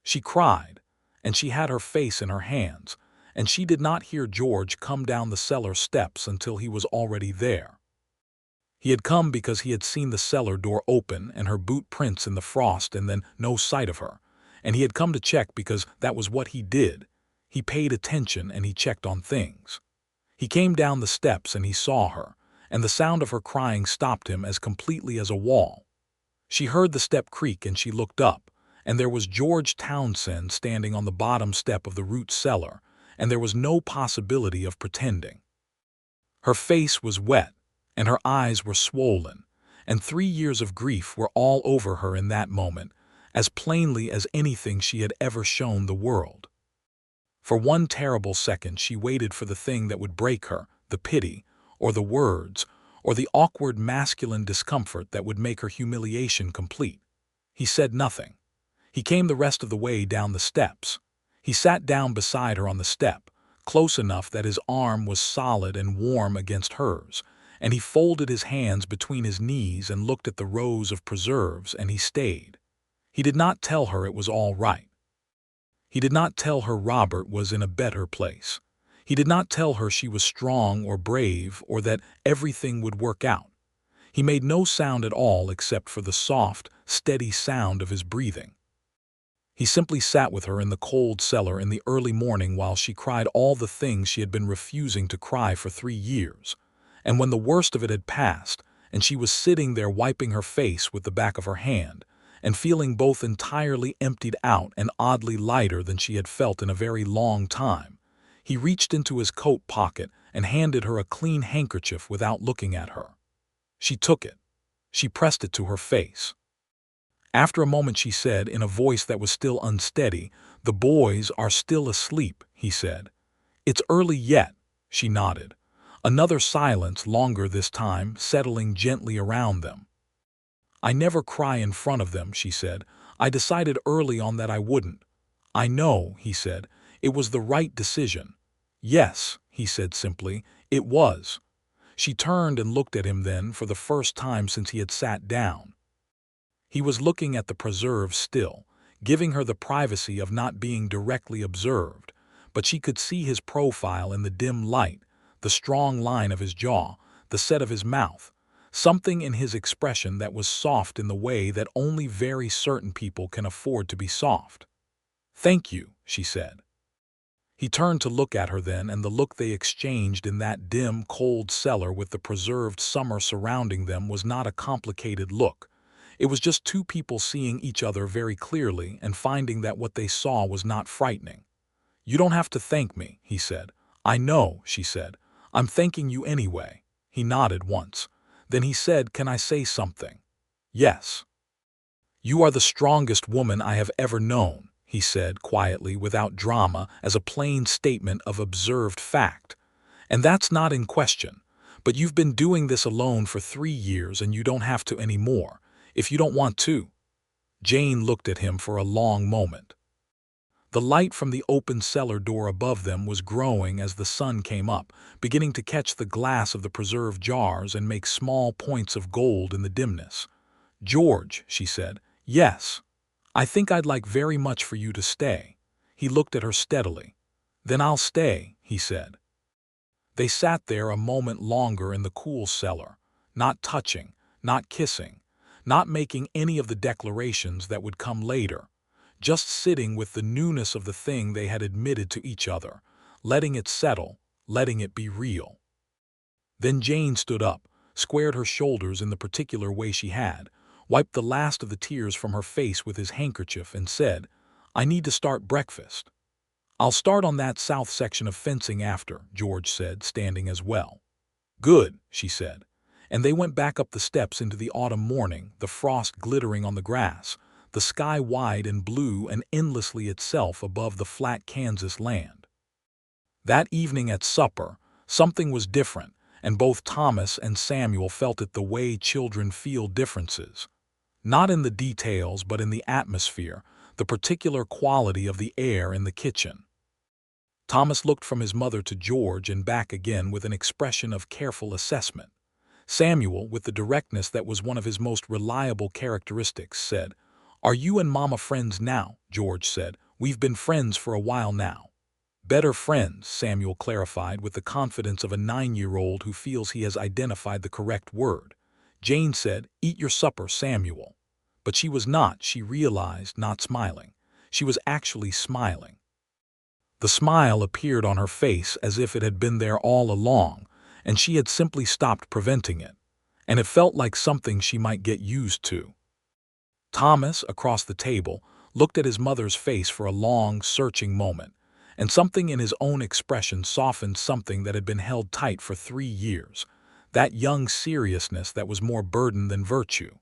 She cried, and she had her face in her hands, and she did not hear George come down the cellar steps until he was already there. He had come because he had seen the cellar door open and her boot prints in the frost and then no sight of her, and he had come to check because that was what he did. He paid attention and he checked on things. He came down the steps and he saw her, and the sound of her crying stopped him as completely as a wall. She heard the step creak and she looked up, and there was George Townsend standing on the bottom step of the root cellar, and there was no possibility of pretending. Her face was wet, and her eyes were swollen, and 3 years of grief were all over her in that moment, as plainly as anything she had ever shown the world. For one terrible second she waited for the thing that would break her, the pity, or the words, or the awkward masculine discomfort that would make her humiliation complete. He said nothing. He came the rest of the way down the steps. He sat down beside her on the step, close enough that his arm was solid and warm against hers, and he folded his hands between his knees and looked at the rows of preserves, and he stayed. He did not tell her it was all right. He did not tell her Robert was in a better place. He did not tell her she was strong or brave or that everything would work out. He made no sound at all except for the soft, steady sound of his breathing. He simply sat with her in the cold cellar in the early morning while she cried all the things she had been refusing to cry for 3 years. And when the worst of it had passed, and she was sitting there wiping her face with the back of her hand, and feeling both entirely emptied out and oddly lighter than she had felt in a very long time, he reached into his coat pocket and handed her a clean handkerchief without looking at her. She took it. She pressed it to her face. After a moment she said, in a voice that was still unsteady, "The boys are still asleep," he said. "It's early yet," she nodded. Another silence, longer this time, settling gently around them. "I never cry in front of them," she said. "I decided early on that I wouldn't." "I know," he said. "It was the right decision." "Yes," he said simply, "it was." She turned and looked at him then for the first time since he had sat down. He was looking at the preserves still, giving her the privacy of not being directly observed, but she could see his profile in the dim light, the strong line of his jaw, the set of his mouth, something in his expression that was soft in the way that only very certain people can afford to be soft. "Thank you," she said. He turned to look at her then, and the look they exchanged in that dim, cold cellar with the preserved summer surrounding them was not a complicated look. It was just two people seeing each other very clearly and finding that what they saw was not frightening. "You don't have to thank me," he said. "I know," she said. "I'm thanking you anyway." He nodded once. Then he said, "Can I say something?" "Yes." "You are the strongest woman I have ever known," he said quietly, without drama, as a plain statement of observed fact. "And that's not in question. But you've been doing this alone for 3 years and you don't have to anymore, if you don't want to." Jane looked at him for a long moment. The light from the open cellar door above them was growing as the sun came up, beginning to catch the glass of the preserve jars and make small points of gold in the dimness. "George," she said, "yes. I think I'd like very much for you to stay." He looked at her steadily. "Then I'll stay," he said. They sat there a moment longer in the cool cellar, not touching, not kissing, not making any of the declarations that would come later, just sitting with the newness of the thing they had admitted to each other, letting it settle, letting it be real. Then Jane stood up, squared her shoulders in the particular way she had, wiped the last of the tears from her face with his handkerchief and said, "I need to start breakfast." "I'll start on that south section of fencing after," George said, standing as well. "Good," she said. And they went back up the steps into the autumn morning, the frost glittering on the grass, the sky wide and blue and endlessly itself above the flat Kansas land. That evening at supper, something was different, and both Thomas and Samuel felt it the way children feel differences. Not in the details, but in the atmosphere, the particular quality of the air in the kitchen. Thomas looked from his mother to George and back again with an expression of careful assessment. Samuel, with the directness that was one of his most reliable characteristics, said, "Are you and Mama friends now?" George said, "We've been friends for a while now." "Better friends," Samuel clarified with the confidence of a 9-year-old who feels he has identified the correct word. Jane said, "Eat your supper, Samuel." But she was not, she realized, not smiling. She was actually smiling. The smile appeared on her face as if it had been there all along, and she had simply stopped preventing it, and it felt like something she might get used to. Thomas, across the table, looked at his mother's face for a long, searching moment, and something in his own expression softened something that had been held tight for 3 years, that young seriousness that was more burden than virtue.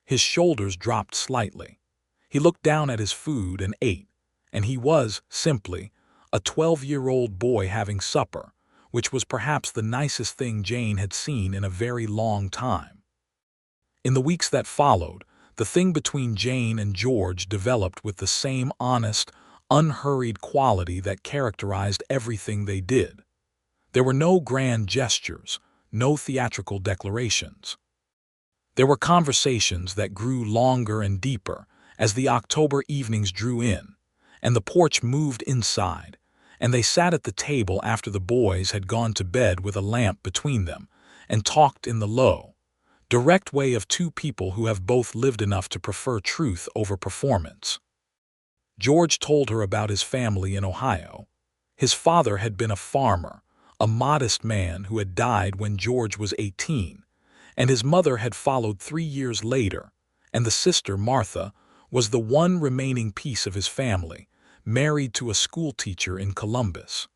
His shoulders dropped slightly. He looked down at his food and ate, and he was, simply, a 12-year-old boy having supper, which was perhaps the nicest thing Jane had seen in a very long time. In the weeks that followed, the thing between Jane and George developed with the same honest, unhurried quality that characterized everything they did. There were no grand gestures, no theatrical declarations. There were conversations that grew longer and deeper as the October evenings drew in, and the porch moved inside, and they sat at the table after the boys had gone to bed with a lamp between them, and talked in the low, direct way of two people who have both lived enough to prefer truth over performance. George told her about his family in Ohio. His father had been a farmer, a modest man who had died when George was 18, and his mother had followed 3 years later, and the sister, Martha, was the one remaining piece of his family, married to a schoolteacher in Columbus.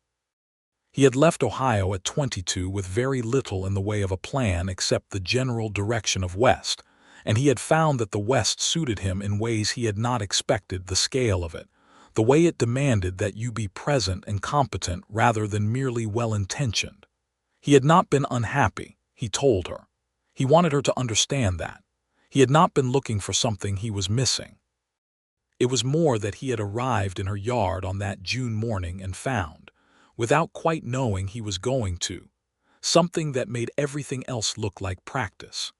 He had left Ohio at 22 with very little in the way of a plan except the general direction of West, and he had found that the West suited him in ways he had not expected, the scale of it, the way it demanded that you be present and competent rather than merely well-intentioned. He had not been unhappy, he told her. He wanted her to understand that. He had not been looking for something he was missing. It was more that he had arrived in her yard on that June morning and found, without quite knowing he was going to, something that made everything else look like practice.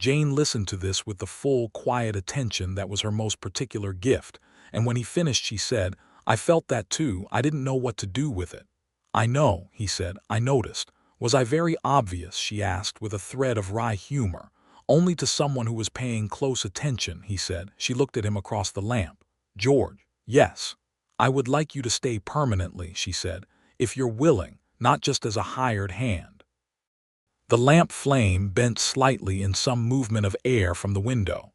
Jane listened to this with the full, quiet attention that was her most particular gift, and when he finished she said, "I felt that too, I didn't know what to do with it." "I know," he said, "I noticed. Was I very obvious?" she asked with a thread of wry humor. "Only to someone who was paying close attention," he said. She looked at him across the lamp. "George, yes. I would like you to stay permanently," she said, "if you're willing, not just as a hired hand." The lamp flame bent slightly in some movement of air from the window.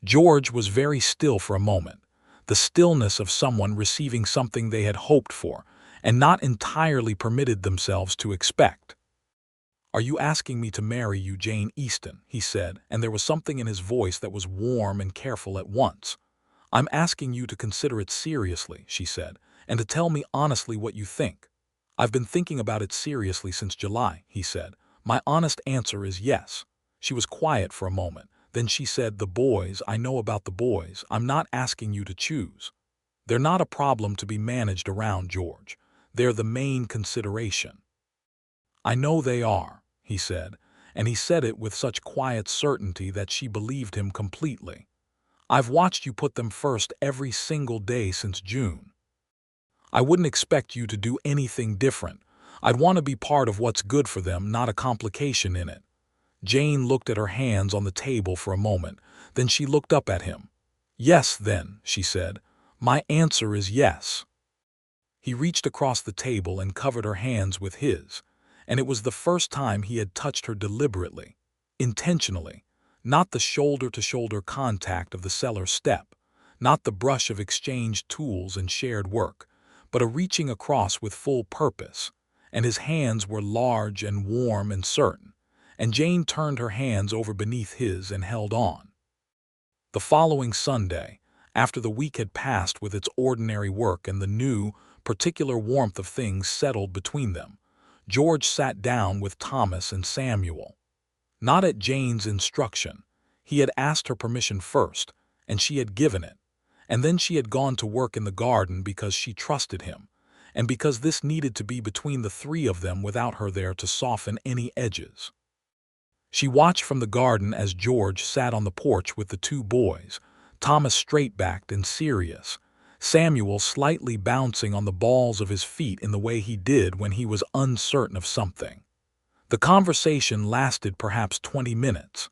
George was very still for a moment, the stillness of someone receiving something they had hoped for and not entirely permitted themselves to expect. "Are you asking me to marry you, Jane Easton?" he said, and there was something in his voice that was warm and careful at once. "I'm asking you to consider it seriously," she said, "and to tell me honestly what you think." "I've been thinking about it seriously since July," he said, My honest answer is yes." She was quiet for a moment. Then she said, "The boys, I know about the boys. I'm not asking you to choose. They're not a problem to be managed around, George. They're the main consideration." "I know they are," he said, and he said it with such quiet certainty that she believed him completely. "I've watched you put them first every single day since June. I wouldn't expect you to do anything different. I'd want to be part of what's good for them, not a complication in it." Jane looked at her hands on the table for a moment. Then she looked up at him. "Yes, then," she said. "My answer is yes." He reached across the table and covered her hands with his, and it was the first time he had touched her deliberately, intentionally, not the shoulder-to-shoulder contact of the cellar step, not the brush of exchanged tools and shared work, but a reaching across with full purpose, and his hands were large and warm and certain, and Jane turned her hands over beneath his and held on. The following Sunday, after the week had passed with its ordinary work and the new, particular warmth of things settled between them, George sat down with Thomas and Samuel. Not at Jane's instruction. He had asked her permission first, and she had given it, and then she had gone to work in the garden because she trusted him, and because this needed to be between the three of them without her there to soften any edges. She watched from the garden as George sat on the porch with the two boys, Thomas straight-backed and serious, Samuel slightly bouncing on the balls of his feet in the way he did when he was uncertain of something. The conversation lasted perhaps 20 minutes.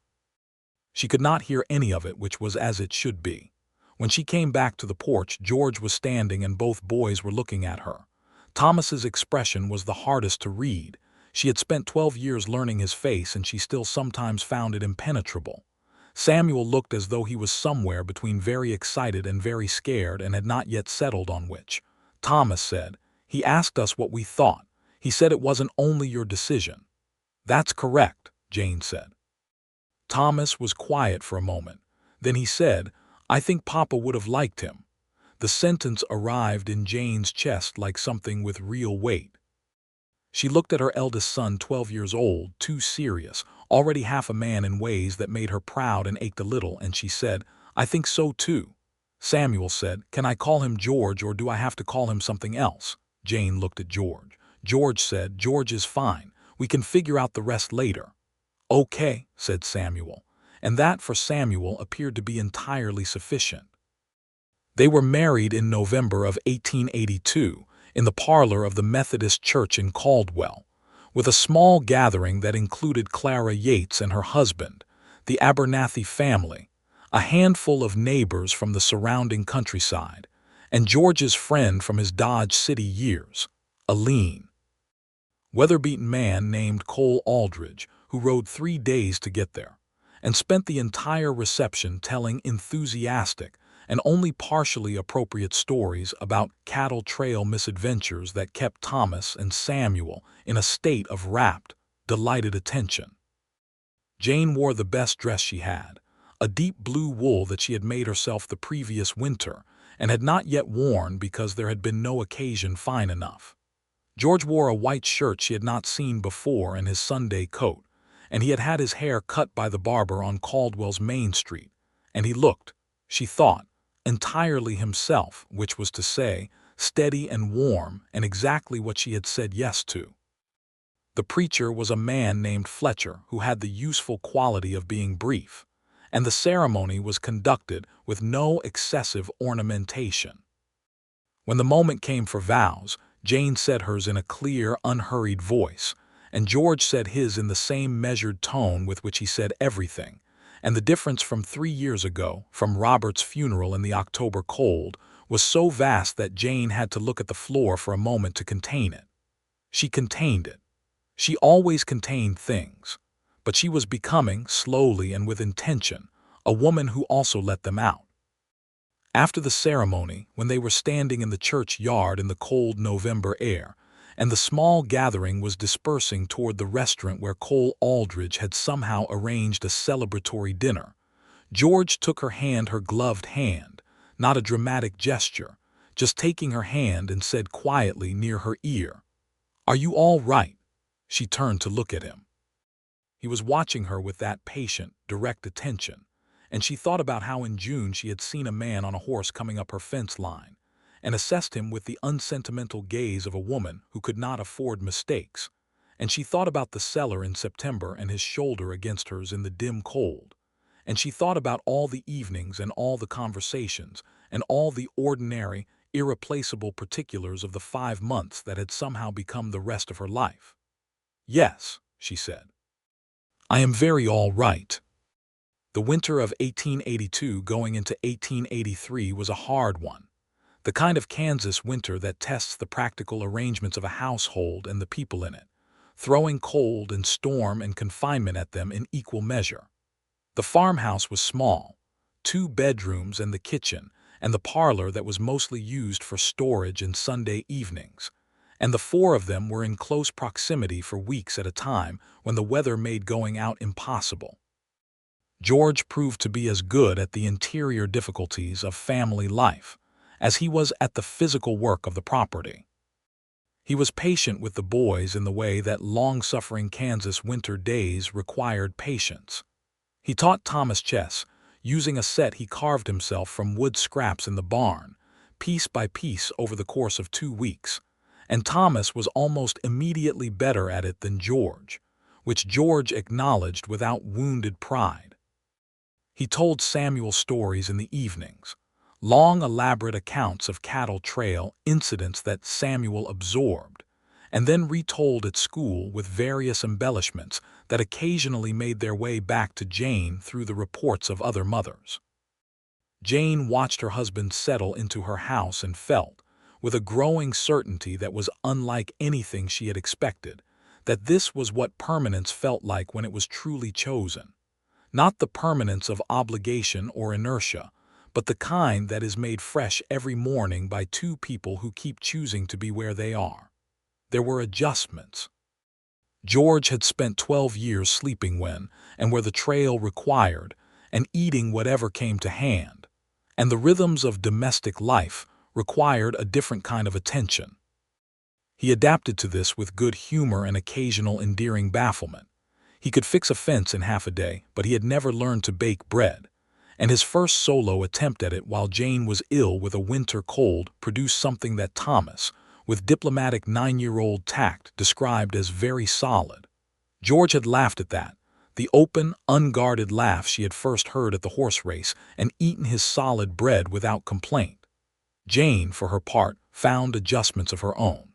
She could not hear any of it, which was as it should be. When she came back to the porch, George was standing and both boys were looking at her. Thomas's expression was the hardest to read. She had spent 12 years learning his face, and she still sometimes found it impenetrable. Samuel looked as though he was somewhere between very excited and very scared and had not yet settled on which. Thomas said, "He asked us what we thought. He said it wasn't only your decision." "That's correct," Jane said. Thomas was quiet for a moment. Then he said, "I think Papa would have liked him." The sentence arrived in Jane's chest like something with real weight. She looked at her eldest son, 12 years old, too serious, already half a man in ways that made her proud and ached a little, and she said, "I think so too." Samuel said, "Can I call him George, or do I have to call him something else?" Jane looked at George. George said, "George is fine. We can figure out the rest later." "Okay," said Samuel, and that for Samuel appeared to be entirely sufficient. They were married in November of 1882 in the parlor of the Methodist Church in Caldwell, with a small gathering that included Clara Yates and her husband, the Abernathy family, a handful of neighbors from the surrounding countryside, and George's friend from his Dodge City years, a lean, weather-beaten man named Cole Aldridge, who rode 3 days to get there, and spent the entire reception telling enthusiastic and only partially appropriate stories about cattle trail misadventures that kept Thomas and Samuel in a state of rapt, delighted attention. Jane wore the best dress she had, a deep blue wool that she had made herself the previous winter and had not yet worn because there had been no occasion fine enough. George wore a white shirt she had not seen before and his Sunday coat, and he had had his hair cut by the barber on Caldwell's Main Street, and he looked, she thought, entirely himself, which was to say, steady and warm and exactly what she had said yes to. The preacher was a man named Fletcher who had the useful quality of being brief, and the ceremony was conducted with no excessive ornamentation. When the moment came for vows, Jane said hers in a clear, unhurried voice, and George said his in the same measured tone with which he said everything, and the difference from 3 years ago, from Robert's funeral in the October cold, was so vast that Jane had to look at the floor for a moment to contain it. She contained it. She always contained things, but she was becoming, slowly and with intention, a woman who also let them out. After the ceremony, when they were standing in the church yard in the cold November air, and the small gathering was dispersing toward the restaurant where Cole Aldridge had somehow arranged a celebratory dinner, George took her hand, her gloved hand, not a dramatic gesture, just taking her hand, and said quietly near her ear, "Are you all right?" She turned to look at him. He was watching her with that patient, direct attention, and she thought about how in June she had seen a man on a horse coming up her fence line, and assessed him with the unsentimental gaze of a woman who could not afford mistakes. And she thought about the cellar in September and his shoulder against hers in the dim cold. And she thought about all the evenings and all the conversations and all the ordinary, irreplaceable particulars of the 5 months that had somehow become the rest of her life. "Yes," she said. "I am very all right." The winter of 1882 going into 1883 was a hard one, the kind of Kansas winter that tests the practical arrangements of a household and the people in it, throwing cold and storm and confinement at them in equal measure. The farmhouse was small, 2 bedrooms and the kitchen, and the parlor that was mostly used for storage and Sunday evenings, and the 4 of them were in close proximity for weeks at a time when the weather made going out impossible. George proved to be as good at the interior difficulties of family life as he was at the physical work of the property. He was patient with the boys in the way that long-suffering Kansas winter days required patience. He taught Thomas chess, using a set he carved himself from wood scraps in the barn, piece by piece over the course of 2 weeks, and Thomas was almost immediately better at it than George, which George acknowledged without wounded pride. He told Samuel stories in the evenings, long elaborate accounts of cattle trail incidents that Samuel absorbed, and then retold at school with various embellishments that occasionally made their way back to Jane through the reports of other mothers. Jane watched her husband settle into her house and felt, with a growing certainty that was unlike anything she had expected, that this was what permanence felt like when it was truly chosen. Not the permanence of obligation or inertia, but the kind that is made fresh every morning by 2 people who keep choosing to be where they are. There were adjustments. George had spent 12 years sleeping when and where the trail required, and eating whatever came to hand, and the rhythms of domestic life required a different kind of attention. He adapted to this with good humor and occasional endearing bafflement. He could fix a fence in half a day, but he had never learned to bake bread, and his first solo attempt at it while Jane was ill with a winter cold produced something that Thomas, with diplomatic 9-year-old tact, described as very solid. George had laughed at that, the open, unguarded laugh she had first heard at the horse race, and eaten his solid bread without complaint. Jane, for her part, found adjustments of her own.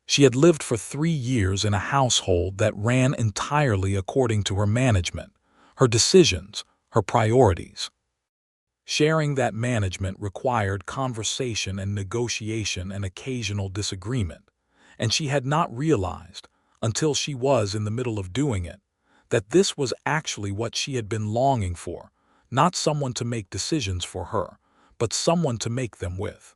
She had lived for 3 years in a household that ran entirely according to her management, her decisions, her priorities. Sharing that management required conversation and negotiation and occasional disagreement, and she had not realized, until she was in the middle of doing it, that this was actually what she had been longing for, not someone to make decisions for her, but someone to make them with.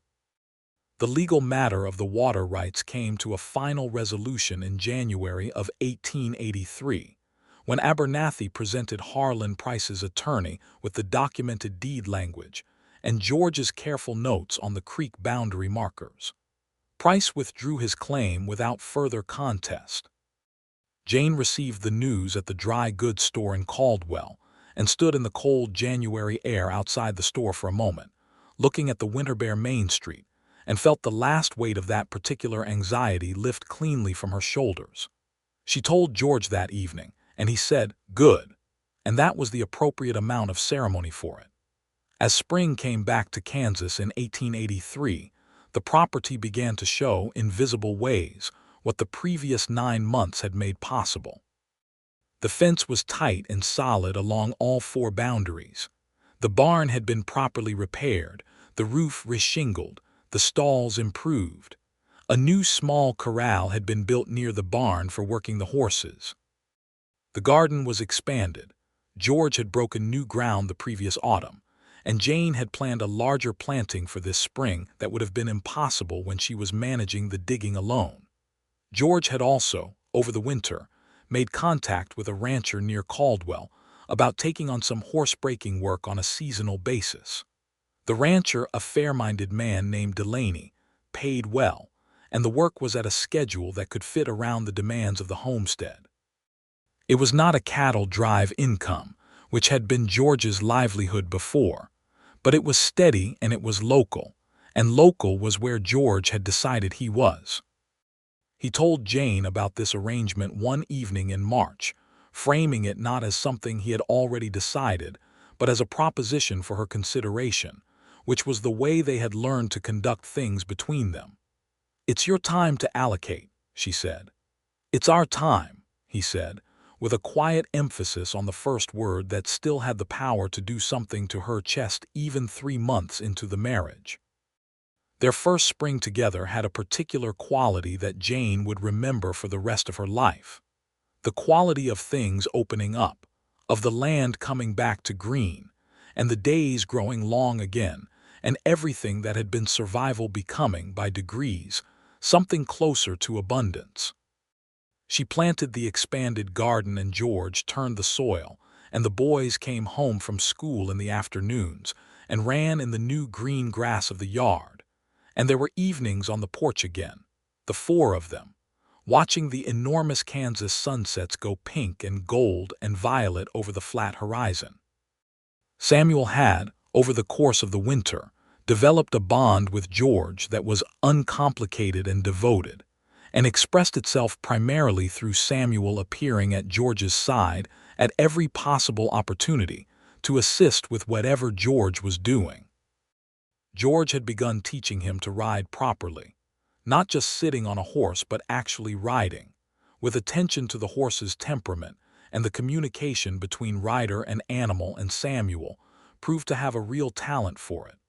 The legal matter of the water rights came to a final resolution in January of 1883, when Abernathy presented Harlan Price's attorney with the documented deed language and George's careful notes on the creek boundary markers. Price withdrew his claim without further contest. Jane received the news at the dry goods store in Caldwell and stood in the cold January air outside the store for a moment, looking at the Winterbear Main Street, and felt the last weight of that particular anxiety lift cleanly from her shoulders. She told George that evening, and he said, "Good," and that was the appropriate amount of ceremony for it. As spring came back to Kansas in 1883, the property began to show in visible ways what the previous 9 months had made possible. The fence was tight and solid along all 4 boundaries. The barn had been properly repaired, the roof reshingled, the stalls improved. A new small corral had been built near the barn for working the horses. The garden was expanded. George had broken new ground the previous autumn, and Jane had planned a larger planting for this spring that would have been impossible when she was managing the digging alone. George had also, over the winter, made contact with a rancher near Caldwell about taking on some horse-breaking work on a seasonal basis. The rancher, a fair-minded man named Delaney, paid well, and the work was at a schedule that could fit around the demands of the homestead. It was not a cattle drive income, which had been George's livelihood before, but it was steady and it was local, and local was where George had decided he was. He told Jane about this arrangement one evening in March, framing it not as something he had already decided, but as a proposition for her consideration, which was the way they had learned to conduct things between them. "It's your time to allocate," she said. "It's our time," he said, with a quiet emphasis on the first word that still had the power to do something to her chest even 3 months into the marriage. Their first spring together had a particular quality that Jane would remember for the rest of her life. The quality of things opening up, of the land coming back to green, and the days growing long again, and everything that had been survival becoming, by degrees, something closer to abundance. She planted the expanded garden and George turned the soil, and the boys came home from school in the afternoons and ran in the new green grass of the yard. And there were evenings on the porch again, the four of them, watching the enormous Kansas sunsets go pink and gold and violet over the flat horizon. Samuel had, over the course of the winter, developed a bond with George that was uncomplicated and devoted, and expressed itself primarily through Samuel appearing at George's side at every possible opportunity to assist with whatever George was doing. George had begun teaching him to ride properly, not just sitting on a horse but actually riding, with attention to the horse's temperament, and the communication between rider and animal, and Samuel proved to have a real talent for it,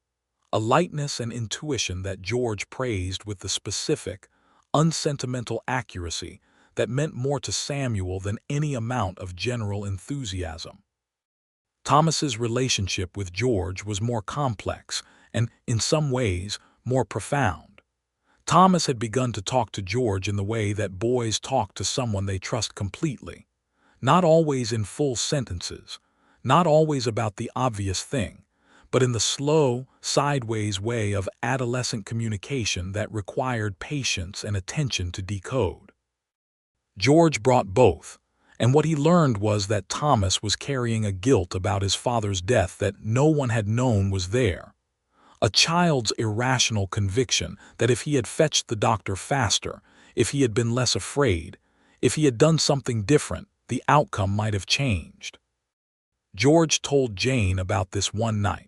a lightness and intuition that George praised with the specific, unsentimental accuracy that meant more to Samuel than any amount of general enthusiasm. Thomas's relationship with George was more complex and, in some ways, more profound. Thomas had begun to talk to George in the way that boys talk to someone they trust completely, not always in full sentences, not always about the obvious thing, but in the slow, sideways way of adolescent communication that required patience and attention to decode. George brought both, and what he learned was that Thomas was carrying a guilt about his father's death that no one had known was there. A child's irrational conviction that if he had fetched the doctor faster, if he had been less afraid, if he had done something different, the outcome might have changed. George told Jane about this one night,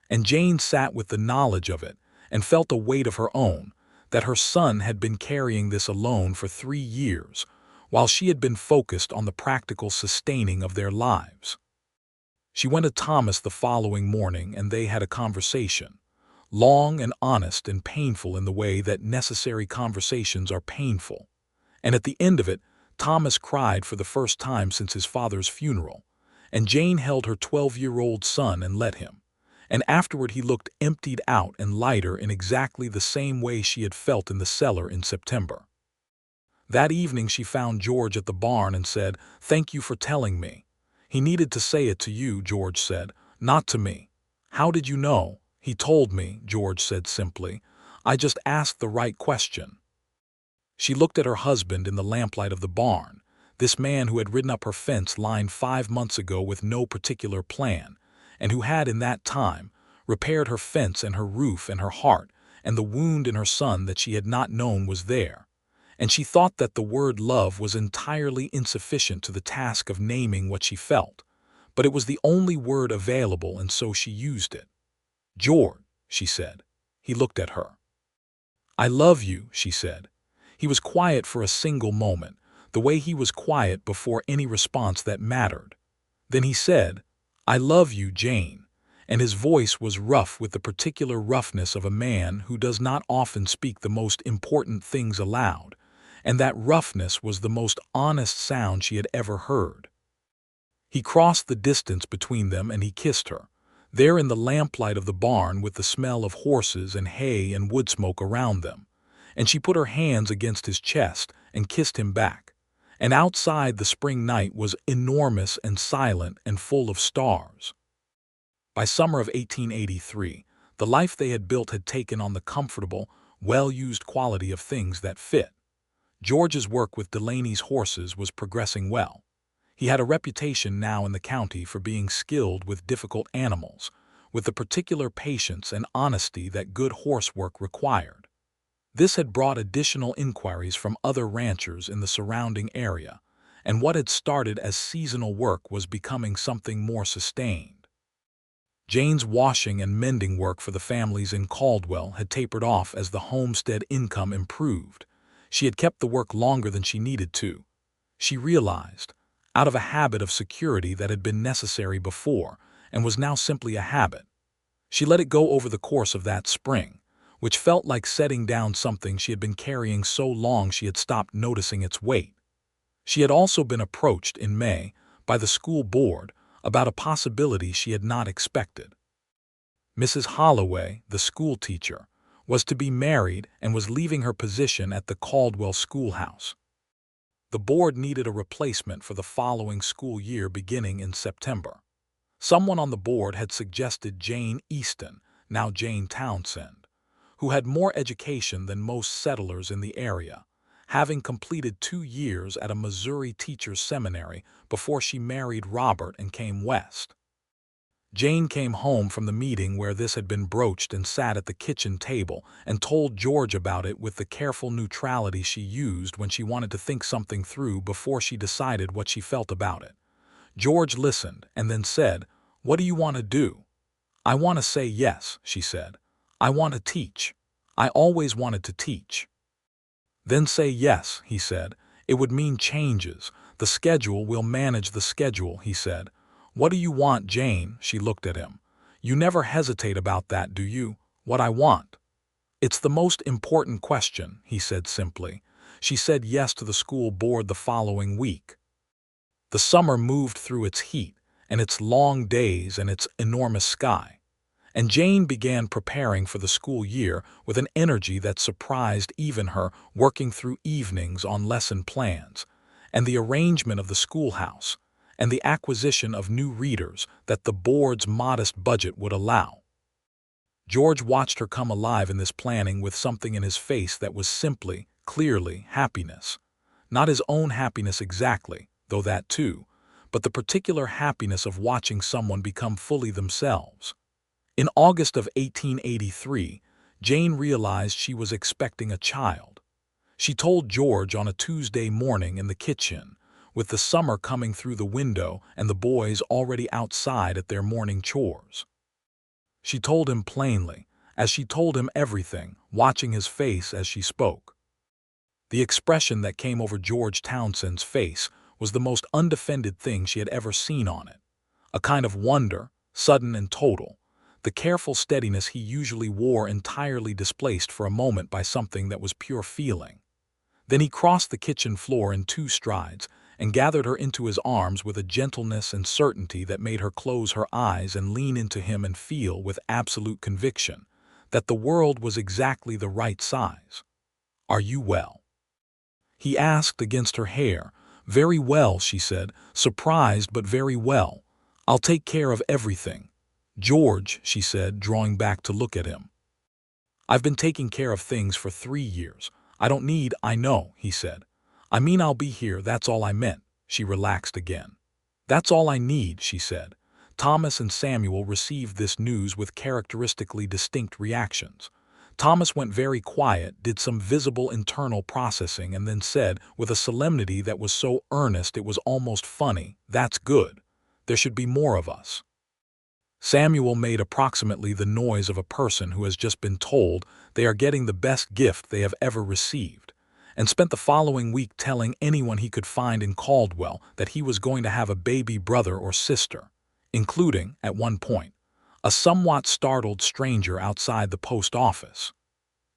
and Jane sat with the knowledge of it and felt a weight of her own, that her son had been carrying this alone for 3 years, while she had been focused on the practical sustaining of their lives. She went to Thomas the following morning and they had a conversation, long and honest and painful in the way that necessary conversations are painful. And at the end of it, Thomas cried for the first time since his father's funeral, and Jane held her 12-year-old son and let him. And afterward he looked emptied out and lighter in exactly the same way she had felt in the cellar in September. That evening she found George at the barn and said, "Thank you for telling me." "He needed to say it to you," George said, "not to me." "How did you know?" "He told me," George said simply. "I just asked the right question." She looked at her husband in the lamplight of the barn, this man who had ridden up her fence line 5 months ago with no particular plan, and who had in that time repaired her fence and her roof and her heart and the wound in her son that she had not known was there. And she thought that the word love was entirely insufficient to the task of naming what she felt, but it was the only word available, and so she used it. "George," she said. He looked at her. "I love you," she said. He was quiet for a single moment, the way he was quiet before any response that mattered. Then he said, "I love you, Jane," and his voice was rough with the particular roughness of a man who does not often speak the most important things aloud, and that roughness was the most honest sound she had ever heard. He crossed the distance between them and he kissed her, there in the lamplight of the barn with the smell of horses and hay and wood smoke around them, and she put her hands against his chest and kissed him back. And outside the spring night was enormous and silent and full of stars. By summer of 1883, the life they had built had taken on the comfortable, well-used quality of things that fit. George's work with Delaney's horses was progressing well. He had a reputation now in the county for being skilled with difficult animals, with the particular patience and honesty that good horsework required. This had brought additional inquiries from other ranchers in the surrounding area, and what had started as seasonal work was becoming something more sustained. Jane's washing and mending work for the families in Caldwell had tapered off as the homestead income improved. She had kept the work longer than she needed to. She realized, out of a habit of security that had been necessary before and was now simply a habit. She let it go over the course of that spring, which felt like setting down something she had been carrying so long she had stopped noticing its weight. She had also been approached in May by the school board about a possibility she had not expected. Mrs. Holloway, the school teacher, was to be married and was leaving her position at the Caldwell schoolhouse. The board needed a replacement for the following school year beginning in September. Someone on the board had suggested Jane Easton, now Jane Townsend, who had more education than most settlers in the area, having completed 2 years at a Missouri teacher's seminary before she married Robert and came west. Jane came home from the meeting where this had been broached and sat at the kitchen table and told George about it with the careful neutrality she used when she wanted to think something through before she decided what she felt about it. George listened and then said, "What do you want to do?" "I want to say yes," she said. "I want to teach. I always wanted to teach." "Then say yes," he said. "It would mean changes. The schedule will manage the schedule," he said. "What do you want, Jane?" She looked at him. "You never hesitate about that, do you? What I want?" "It's the most important question," he said simply. She said yes to the school board the following week. The summer moved through its heat and its long days and its enormous sky, and Jane began preparing for the school year with an energy that surprised even her, working through evenings on lesson plans, and the arrangement of the schoolhouse, and the acquisition of new readers that the board's modest budget would allow. George watched her come alive in this planning with something in his face that was simply, clearly, happiness. Not his own happiness exactly, though that too, but the particular happiness of watching someone become fully themselves. In August of 1883, Jane realized she was expecting a child. She told George on a Tuesday morning in the kitchen, with the summer coming through the window and the boys already outside at their morning chores. She told him plainly, as she told him everything, watching his face as she spoke. The expression that came over George Townsend's face was the most undefended thing she had ever seen on it. A kind of wonder, sudden and total, the careful steadiness he usually wore entirely displaced for a moment by something that was pure feeling. Then he crossed the kitchen floor in 2 strides and gathered her into his arms with a gentleness and certainty that made her close her eyes and lean into him and feel with absolute conviction that the world was exactly the right size. "Are you well?" he asked against her hair. "Very well," she said, surprised but very well. "I'll take care of everything." "George," she said, drawing back to look at him. "I've been taking care of things for 3 years. I don't need, I know," he said. "I mean I'll be here, that's all I meant." She relaxed again. "That's all I need," she said. Thomas and Samuel received this news with characteristically distinct reactions. Thomas went very quiet, did some visible internal processing, and then said, with a solemnity that was so earnest it was almost funny, "That's good. There should be more of us." Samuel made approximately the noise of a person who has just been told they are getting the best gift they have ever received, and spent the following week telling anyone he could find in Caldwell that he was going to have a baby brother or sister, including, at one point, a somewhat startled stranger outside the post office.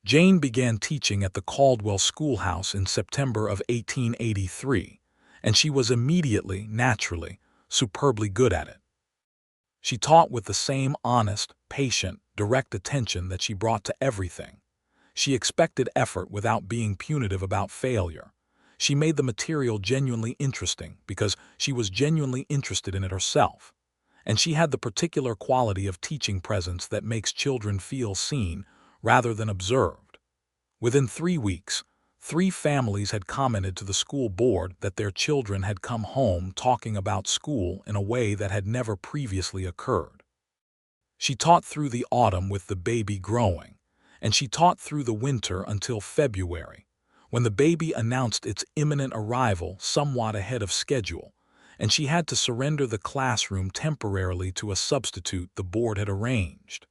Jane began teaching at the Caldwell schoolhouse in September of 1883, and she was immediately, naturally, superbly good at it. She taught with the same honest, patient, direct attention that she brought to everything. She expected effort without being punitive about failure. She made the material genuinely interesting because she was genuinely interested in it herself. And she had the particular quality of teaching presence that makes children feel seen rather than observed. Within 3 weeks, 3 families had commented to the school board that their children had come home talking about school in a way that had never previously occurred. She taught through the autumn with the baby growing, and she taught through the winter until February, when the baby announced its imminent arrival somewhat ahead of schedule, and she had to surrender the classroom temporarily to a substitute the board had arranged.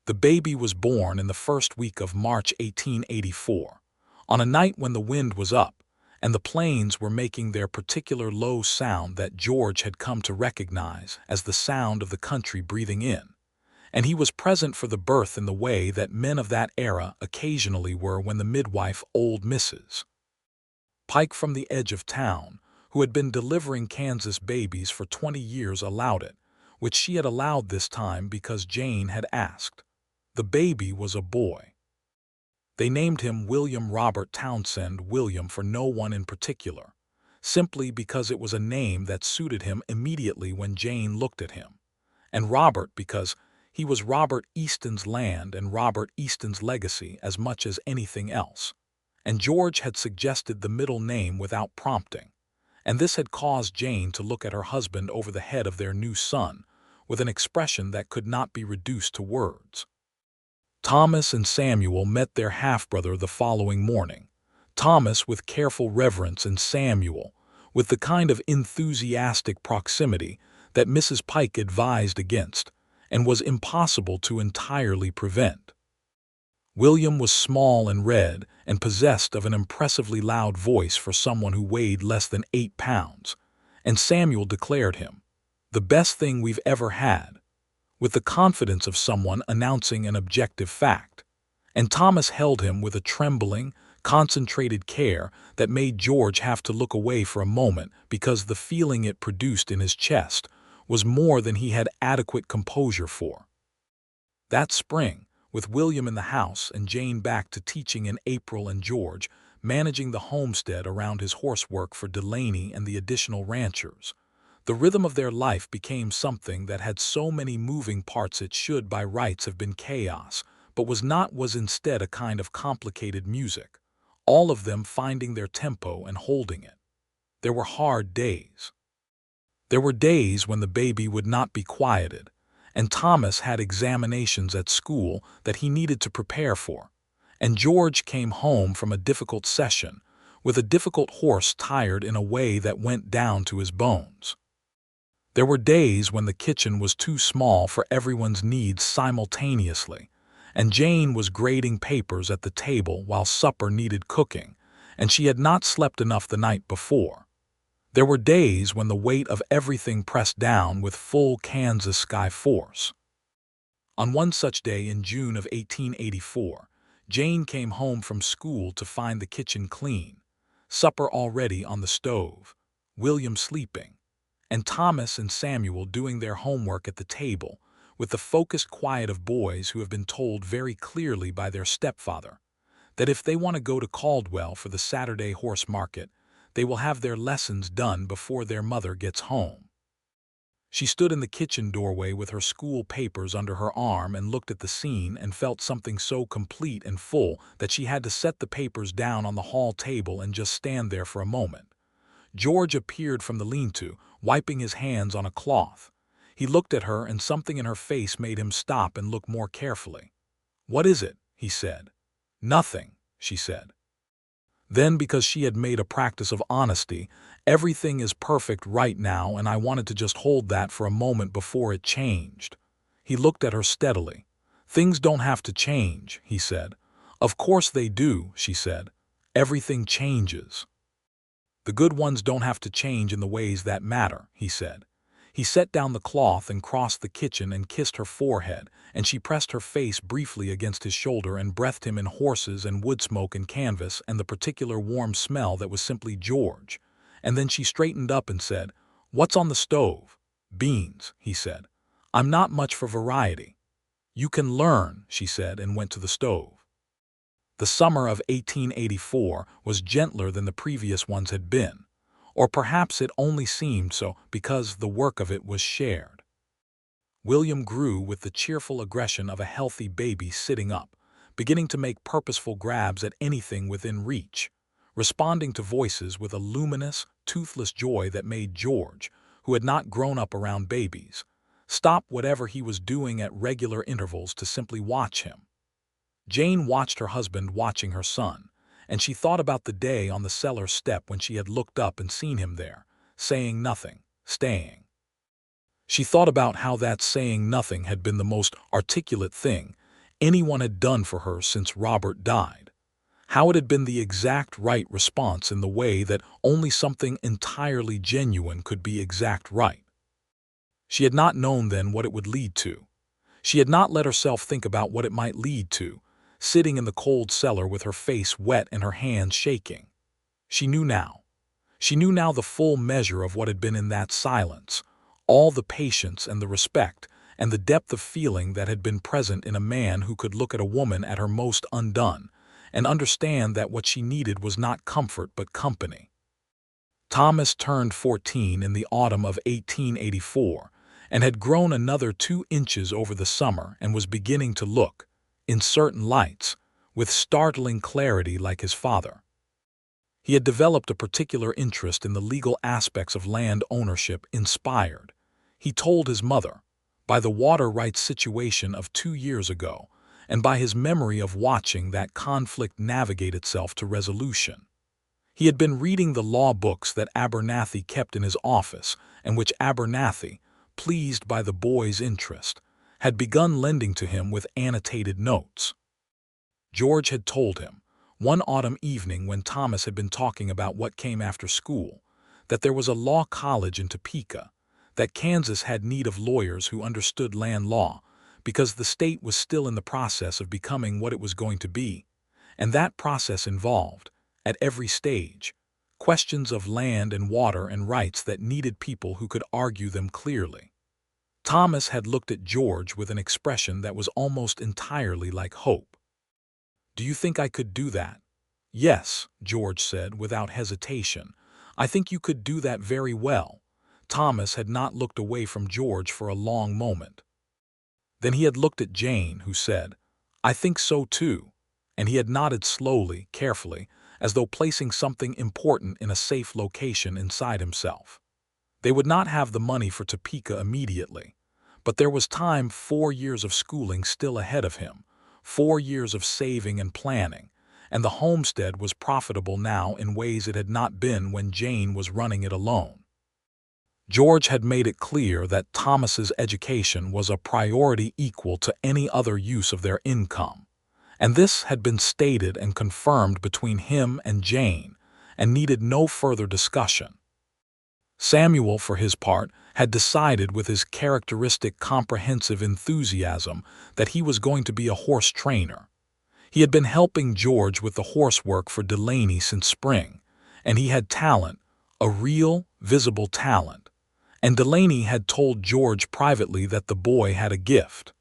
The baby was born in the first week of March 1884, on a night when the wind was up, and the planes were making their particular low sound that George had come to recognize as the sound of the country breathing in, and he was present for the birth in the way that men of that era occasionally were when the midwife, old Mrs. Pike from the edge of town, who had been delivering Kansas babies for 20 years, allowed it, which she had allowed this time because Jane had asked. The baby was a boy. They named him William Robert Townsend, William for no one in particular, simply because it was a name that suited him immediately when Jane looked at him, and Robert because he was Robert Easton's land and Robert Easton's legacy as much as anything else, and George had suggested the middle name without prompting, and this had caused Jane to look at her husband over the head of their new son with an expression that could not be reduced to words. Thomas and Samuel met their half-brother the following morning, Thomas with careful reverence and Samuel with the kind of enthusiastic proximity that Mrs. Pike advised against and was impossible to entirely prevent. William was small and red and possessed of an impressively loud voice for someone who weighed less than 8 pounds, and Samuel declared him, "The best thing we've ever had," with the confidence of someone announcing an objective fact, and Thomas held him with a trembling, concentrated care that made George have to look away for a moment because the feeling it produced in his chest was more than he had adequate composure for. That spring, with William in the house and Jane back to teaching in April and George managing the homestead around his horsework for Delaney and the additional ranchers, the rhythm of their life became something that had so many moving parts it should by rights have been chaos, but was instead a kind of complicated music, all of them finding their tempo and holding it. There were hard days. There were days when the baby would not be quieted, and Thomas had examinations at school that he needed to prepare for, and George came home from a difficult session, with a difficult horse tired in a way that went down to his bones. There were days when the kitchen was too small for everyone's needs simultaneously, and Jane was grading papers at the table while supper needed cooking, and she had not slept enough the night before. There were days when the weight of everything pressed down with full Kansas sky force. On one such day in June of 1884, Jane came home from school to find the kitchen clean, supper already on the stove, William sleeping, and Thomas and Samuel doing their homework at the table, with the focused quiet of boys who have been told very clearly by their stepfather that if they want to go to Caldwell for the Saturday horse market, they will have their lessons done before their mother gets home. She stood in the kitchen doorway with her school papers under her arm and looked at the scene and felt something so complete and full that she had to set the papers down on the hall table and just stand there for a moment. George appeared from the lean-to, wiping his hands on a cloth. He looked at her and something in her face made him stop and look more carefully. "What is it?" he said. "Nothing," she said. Then, because she had made a practice of honesty, "Everything is perfect right now and I wanted to just hold that for a moment before it changed." He looked at her steadily. "Things don't have to change," he said. "Of course they do," she said. "Everything changes." "The good ones don't have to change in the ways that matter," he said. He set down the cloth and crossed the kitchen and kissed her forehead, and she pressed her face briefly against his shoulder and breathed him in horses and wood smoke and canvas and the particular warm smell that was simply George. And then she straightened up and said, "What's on the stove?" "Beans," he said. "I'm not much for variety." "You can learn," she said, and went to the stove. The summer of 1884 was gentler than the previous ones had been, or perhaps it only seemed so because the work of it was shared. William grew with the cheerful aggression of a healthy baby sitting up, beginning to make purposeful grabs at anything within reach, responding to voices with a luminous, toothless joy that made George, who had not grown up around babies, stop whatever he was doing at regular intervals to simply watch him. Jane watched her husband watching her son, and she thought about the day on the cellar step when she had looked up and seen him there, saying nothing, staying. She thought about how that saying nothing had been the most articulate thing anyone had done for her since Robert died, how it had been the exact right response in the way that only something entirely genuine could be exact right. She had not known then what it would lead to. She had not let herself think about what it might lead to, sitting in the cold cellar with her face wet and her hands shaking. She knew now. She knew now the full measure of what had been in that silence, all the patience and the respect and the depth of feeling that had been present in a man who could look at a woman at her most undone and understand that what she needed was not comfort but company. Thomas turned 14 in the autumn of 1884 and had grown another 2 inches over the summer and was beginning to look, in certain lights, with startling clarity like his father. He had developed a particular interest in the legal aspects of land ownership inspired, he told his mother, by the water rights situation of 2 years ago and by his memory of watching that conflict navigate itself to resolution. He had been reading the law books that Abernathy kept in his office and which Abernathy, pleased by the boy's interest, had begun lending to him with annotated notes. George had told him, one autumn evening when Thomas had been talking about what came after school, that there was a law college in Topeka, that Kansas had need of lawyers who understood land law because the state was still in the process of becoming what it was going to be, and that process involved, at every stage, questions of land and water and rights that needed people who could argue them clearly. Thomas had looked at George with an expression that was almost entirely like hope. "Do you think I could do that?" "Yes," George said without hesitation. "I think you could do that very well." Thomas had not looked away from George for a long moment. Then he had looked at Jane, who said, "I think so too," and he had nodded slowly, carefully, as though placing something important in a safe location inside himself. They would not have the money for Topeka immediately, but there was time, 4 years of schooling still ahead of him, 4 years of saving and planning, and the homestead was profitable now in ways it had not been when Jane was running it alone. George had made it clear that Thomas's education was a priority equal to any other use of their income, and this had been stated and confirmed between him and Jane and needed no further discussion. Samuel, for his part, had decided with his characteristic comprehensive enthusiasm that he was going to be a horse trainer. He had been helping George with the horsework for Delaney since spring, and he had talent, a real, visible talent, and Delaney had told George privately that the boy had a gift.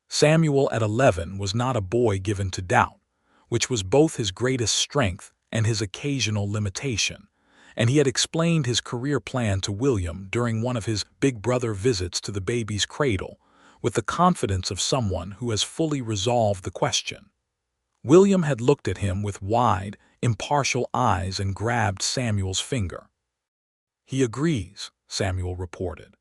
Samuel at 11 was not a boy given to doubt, which was both his greatest strength and his occasional limitation, and he had explained his career plan to William during one of his big brother visits to the baby's cradle, with the confidence of someone who has fully resolved the question. William had looked at him with wide, impartial eyes and grabbed Samuel's finger. "He agrees," Samuel reported.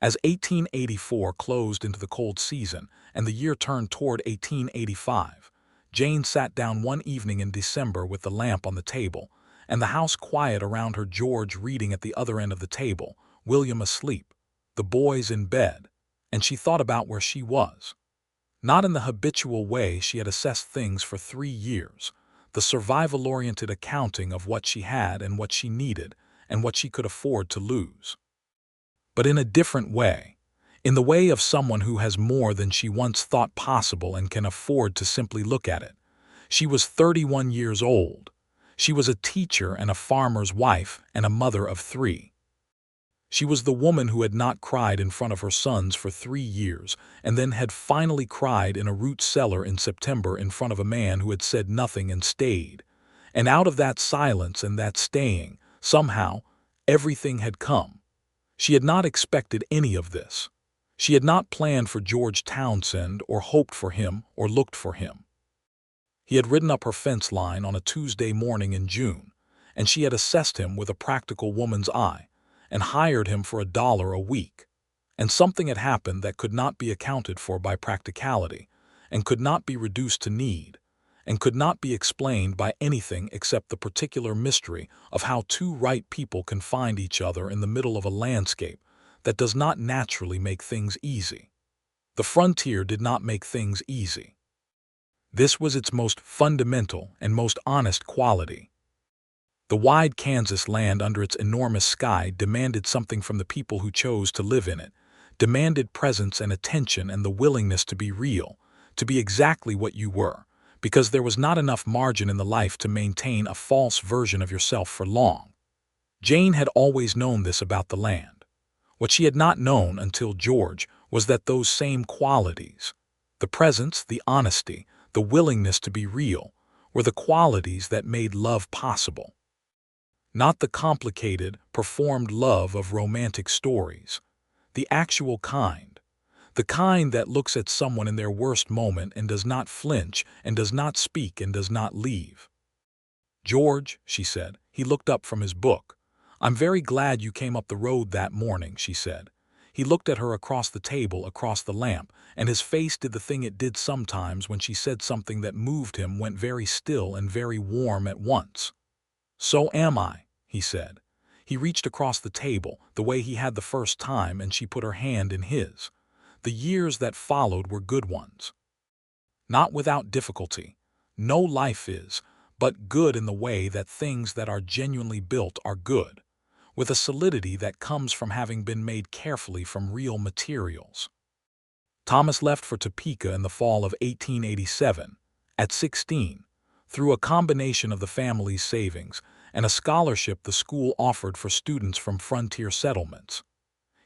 As 1884 closed into the cold season and the year turned toward 1885, Jane sat down one evening in December with the lamp on the table, and the house quiet around her, George reading at the other end of the table, William asleep, the boys in bed, and she thought about where she was. Not in the habitual way she had assessed things for 3 years, the survival-oriented accounting of what she had and what she needed and what she could afford to lose. But in a different way, in the way of someone who has more than she once thought possible and can afford to simply look at it. She was 31 years old. She was a teacher and a farmer's wife and a mother of 3. She was the woman who had not cried in front of her sons for 3 years and then had finally cried in a root cellar in September in front of a man who had said nothing and stayed. And out of that silence and that staying, somehow, everything had come. She had not expected any of this. She had not planned for George Townsend or hoped for him or looked for him. He had ridden up her fence line on a Tuesday morning in June, and she had assessed him with a practical woman's eye and hired him for $1 a week. And something had happened that could not be accounted for by practicality, and could not be reduced to need, and could not be explained by anything except the particular mystery of how two right people can find each other in the middle of a landscape that does not naturally make things easy. The frontier did not make things easy. This was its most fundamental and most honest quality. The wide Kansas land under its enormous sky demanded something from the people who chose to live in it, demanded presence and attention and the willingness to be real, to be exactly what you were, because there was not enough margin in the life to maintain a false version of yourself for long. Jane had always known this about the land. What she had not known until George was that those same qualities, the presence, the honesty, the willingness to be real, were the qualities that made love possible. Not the complicated, performed love of romantic stories, the actual kind, the kind that looks at someone in their worst moment and does not flinch and does not speak and does not leave. "George," she said. He looked up from his book. "I'm very glad you came up the road that morning," she said. He looked at her across the table, across the lamp, and his face did the thing it did sometimes when she said something that moved him, went very still and very warm at once. "So am I," he said. He reached across the table, the way he had the first time, and she put her hand in his. The years that followed were good ones. Not without difficulty. No life is, but good in the way that things that are genuinely built are good, with a solidity that comes from having been made carefully from real materials. Thomas left for Topeka in the fall of 1887, at 16, through a combination of the family's savings and a scholarship the school offered for students from frontier settlements.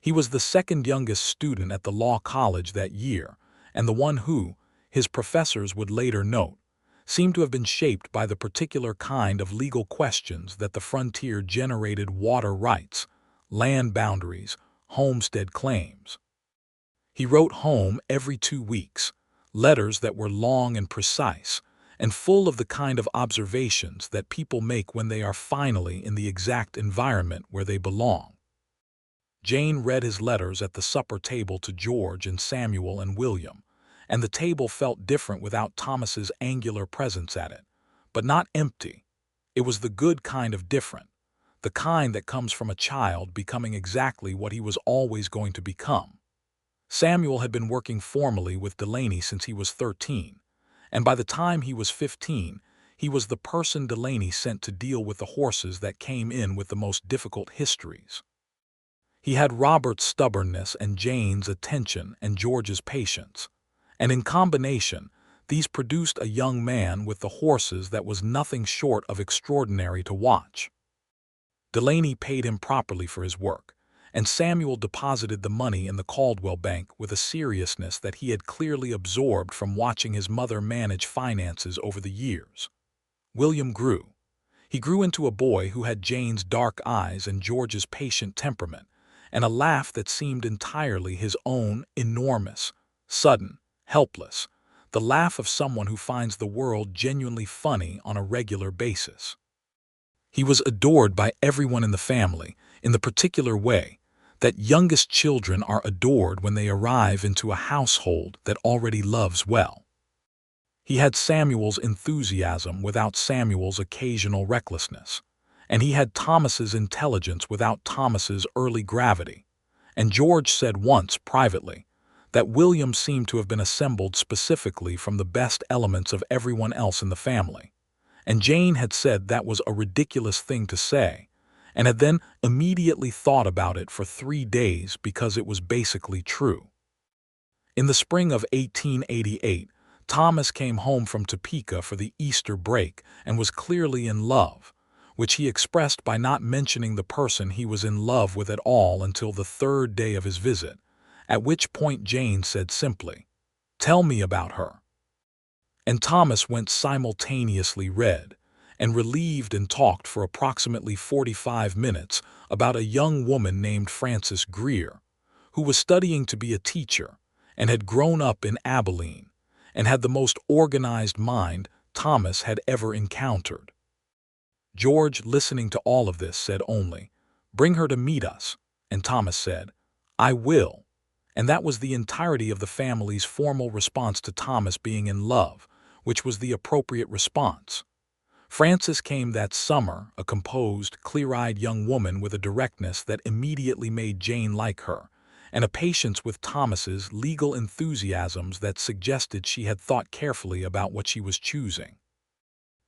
He was the second youngest student at the law college that year, and the one who, his professors would later note, seemed to have been shaped by the particular kind of legal questions that the frontier generated: water rights, land boundaries, homestead claims. He wrote home every 2 weeks, letters that were long and precise, and full of the kind of observations that people make when they are finally in the exact environment where they belong. Jane read his letters at the supper table to George and Samuel and William, and the table felt different without Thomas's angular presence at it, but not empty. It was the good kind of different, the kind that comes from a child becoming exactly what he was always going to become. Samuel had been working formally with Delaney since he was 13, and by the time he was 15, he was the person Delaney sent to deal with the horses that came in with the most difficult histories. He had Robert's stubbornness and Jane's attention and George's patience, and in combination, these produced a young man with the horses that was nothing short of extraordinary to watch. Delaney paid him properly for his work, and Samuel deposited the money in the Caldwell Bank with a seriousness that he had clearly absorbed from watching his mother manage finances over the years. William grew. He grew into a boy who had Jane's dark eyes and George's patient temperament, and a laugh that seemed entirely his own, enormous, sudden, helpless, the laugh of someone who finds the world genuinely funny on a regular basis. He was adored by everyone in the family in the particular way that youngest children are adored when they arrive into a household that already loves well. He had Samuel's enthusiasm without Samuel's occasional recklessness, and he had Thomas's intelligence without Thomas's early gravity, and George said once privately that William seemed to have been assembled specifically from the best elements of everyone else in the family, and Jane had said that was a ridiculous thing to say, and had then immediately thought about it for 3 days because it was basically true. In the spring of 1888, Thomas came home from Topeka for the Easter break and was clearly in love, which he expressed by not mentioning the person he was in love with at all until the 3rd day of his visit, at which point Jane said simply, "Tell me about her." And Thomas went simultaneously red and relieved and talked for approximately 45 minutes about a young woman named Frances Greer, who was studying to be a teacher and had grown up in Abilene and had the most organized mind Thomas had ever encountered. George, listening to all of this, said only, "Bring her to meet us," and Thomas said, "I will." And that was the entirety of the family's formal response to Thomas being in love, which was the appropriate response. Frances came that summer, a composed, clear-eyed young woman with a directness that immediately made Jane like her, and a patience with Thomas's legal enthusiasms that suggested she had thought carefully about what she was choosing.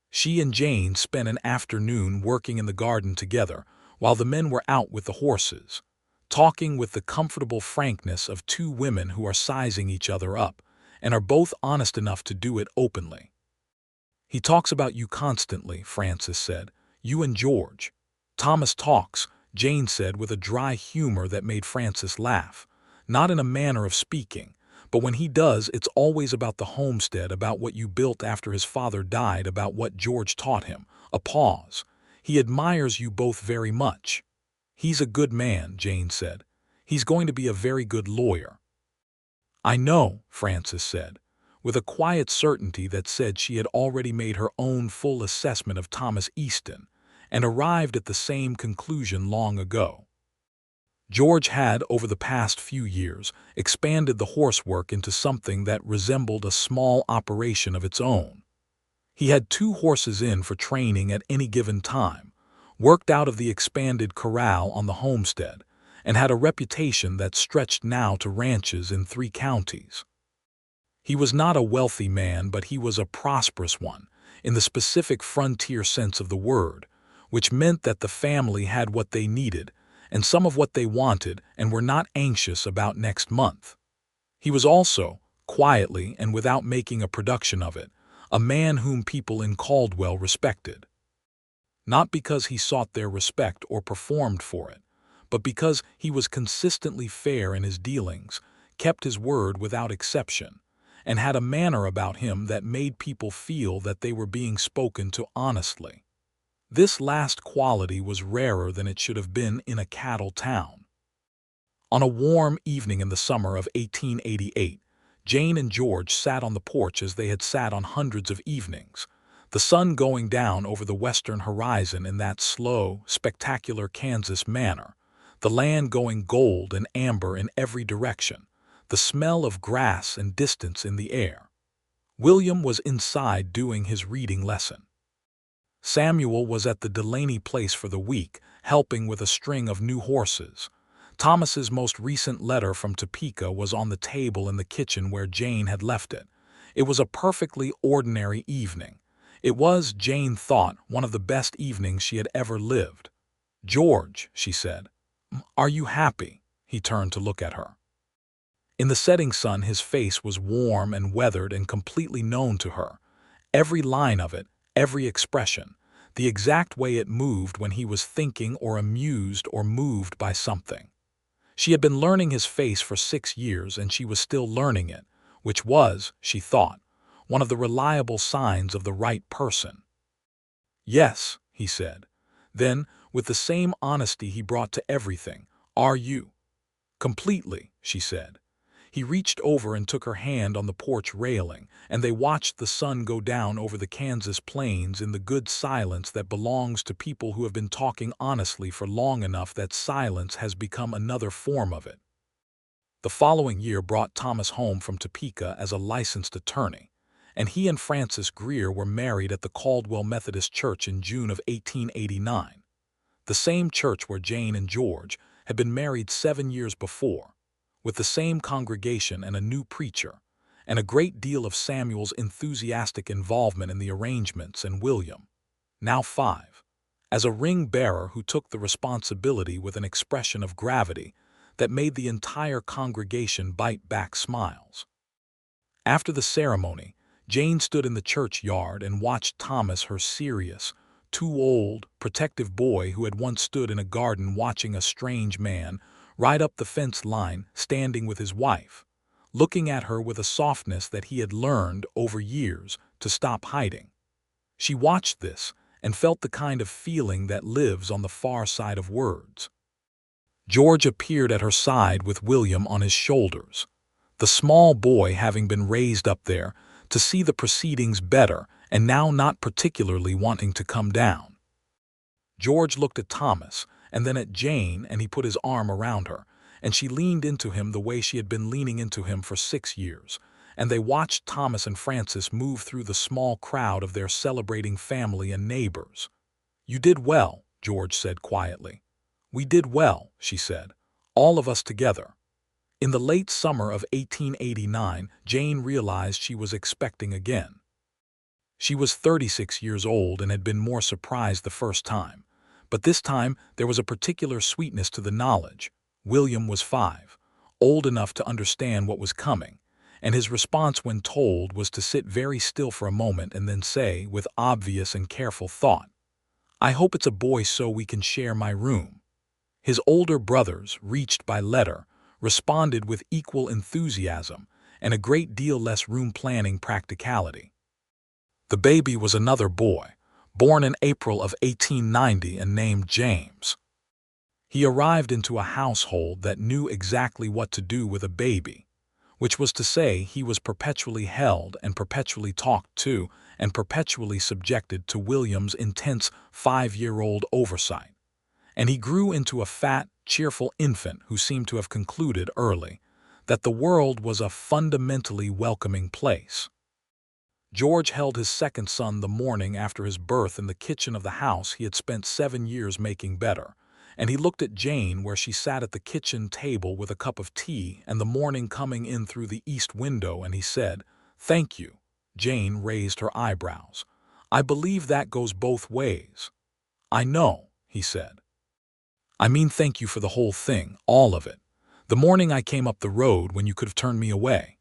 She and Jane spent an afternoon working in the garden together while the men were out with the horses, talking with the comfortable frankness of two women who are sizing each other up and are both honest enough to do it openly. "He talks about you constantly," Frances said. "You and George." "Thomas talks," Jane said with a dry humor that made Frances laugh. "Not in a manner of speaking, but when he does, it's always about the homestead, about what you built after his father died, about what George taught him." A pause. "He admires you both very much." "He's a good man," Jane said. "He's going to be a very good lawyer." "I know," Frances said, with a quiet certainty that said she had already made her own full assessment of Thomas Easton and arrived at the same conclusion long ago. George had, over the past few years, expanded the horsework into something that resembled a small operation of its own. He had 2 horses in for training at any given time, worked out of the expanded corral on the homestead, and had a reputation that stretched now to ranches in 3 counties. He was not a wealthy man, but he was a prosperous one, in the specific frontier sense of the word, which meant that the family had what they needed and some of what they wanted and were not anxious about next month. He was also, quietly and without making a production of it, a man whom people in Caldwell respected. Not because he sought their respect or performed for it, but because he was consistently fair in his dealings, kept his word without exception, and had a manner about him that made people feel that they were being spoken to honestly. This last quality was rarer than it should have been in a cattle town. On a warm evening in the summer of 1888, Jane and George sat on the porch as they had sat on hundreds of evenings, the sun going down over the western horizon in that slow, spectacular Kansas manner, the land going gold and amber in every direction, the smell of grass and distance in the air. William was inside doing his reading lesson. Samuel was at the Delaney place for the week, helping with a string of new horses. Thomas's most recent letter from Topeka was on the table in the kitchen where Jane had left it. It was a perfectly ordinary evening. It was, Jane thought, one of the best evenings she had ever lived. "George," she said, "are you happy?" He turned to look at her. In the setting sun, his face was warm and weathered and completely known to her. Every line of it, every expression, the exact way it moved when he was thinking or amused or moved by something. She had been learning his face for 6 years, and she was still learning it, which was, she thought, one of the reliable signs of the right person. "Yes," he said. Then, with the same honesty he brought to everything, "Are you?" "Completely," she said. He reached over and took her hand on the porch railing, and they watched the sun go down over the Kansas plains in the good silence that belongs to people who have been talking honestly for long enough that silence has become another form of it. The following year brought Thomas home from Topeka as a licensed attorney, and he and Frances Greer were married at the Caldwell Methodist Church in June of 1889, the same church where Jane and George had been married 7 years before, with the same congregation and a new preacher, and a great deal of Samuel's enthusiastic involvement in the arrangements, and William, now 5, as a ring-bearer who took the responsibility with an expression of gravity that made the entire congregation bite back smiles. After the ceremony, Jane stood in the churchyard and watched Thomas, her serious, too old, protective boy who had once stood in a garden watching a strange man ride up the fence line, standing with his wife, looking at her with a softness that he had learned over years to stop hiding. She watched this and felt the kind of feeling that lives on the far side of words. George appeared at her side with William on his shoulders, the small boy having been raised up there to see the proceedings better and now not particularly wanting to come down. George looked at Thomas, and then at Jane, and he put his arm around her, and she leaned into him the way she had been leaning into him for 6 years, and they watched Thomas and Frances move through the small crowd of their celebrating family and neighbors. "You did well," George said quietly. "We did well," she said, "all of us together." In the late summer of 1889, Jane realized she was expecting again. She was 36 years old and had been more surprised the first time. But this time there was a particular sweetness to the knowledge. William was 5, old enough to understand what was coming, and his response when told was to sit very still for a moment and then say, with obvious and careful thought, "I hope it's a boy so we can share my room." His older brothers, reached by letter, responded with equal enthusiasm and a great deal less room-planning practicality. The baby was another boy, born in April of 1890 and named James. He arrived into a household that knew exactly what to do with a baby, which was to say he was perpetually held and perpetually talked to and perpetually subjected to William's intense 5-year-old oversight. And he grew into a fat, cheerful infant who seemed to have concluded early that the world was a fundamentally welcoming place. George held his second son the morning after his birth in the kitchen of the house he had spent 7 years making better, and he looked at Jane where she sat at the kitchen table with a cup of tea and the morning coming in through the east window, and he said, "Thank you." Jane raised her eyebrows. "I believe that goes both ways." "I know," he said. "I mean thank you for the whole thing, all of it. The morning I came up the road when you could have turned me away."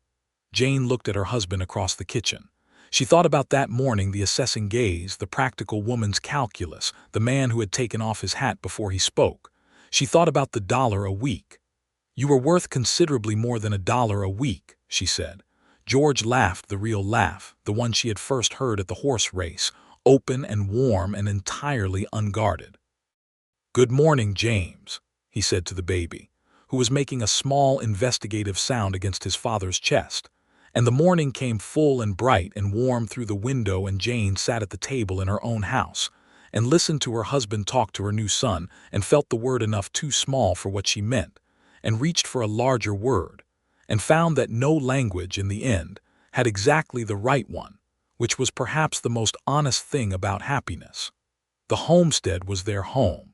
Jane looked at her husband across the kitchen. She thought about that morning, the assessing gaze, the practical woman's calculus, the man who had taken off his hat before he spoke. She thought about the $1 a week. "You were worth considerably more than $1 a week," she said. George laughed, the real laugh, the one she had first heard at the horse race, open and warm and entirely unguarded. "Good morning, James," he said to the baby, who was making a small investigative sound against his father's chest. And the morning came full and bright and warm through the window, and Jane sat at the table in her own house and listened to her husband talk to her new son and felt the word enough too small for what she meant and reached for a larger word and found that no language in the end had exactly the right one, which was perhaps the most honest thing about happiness. The homestead was their home.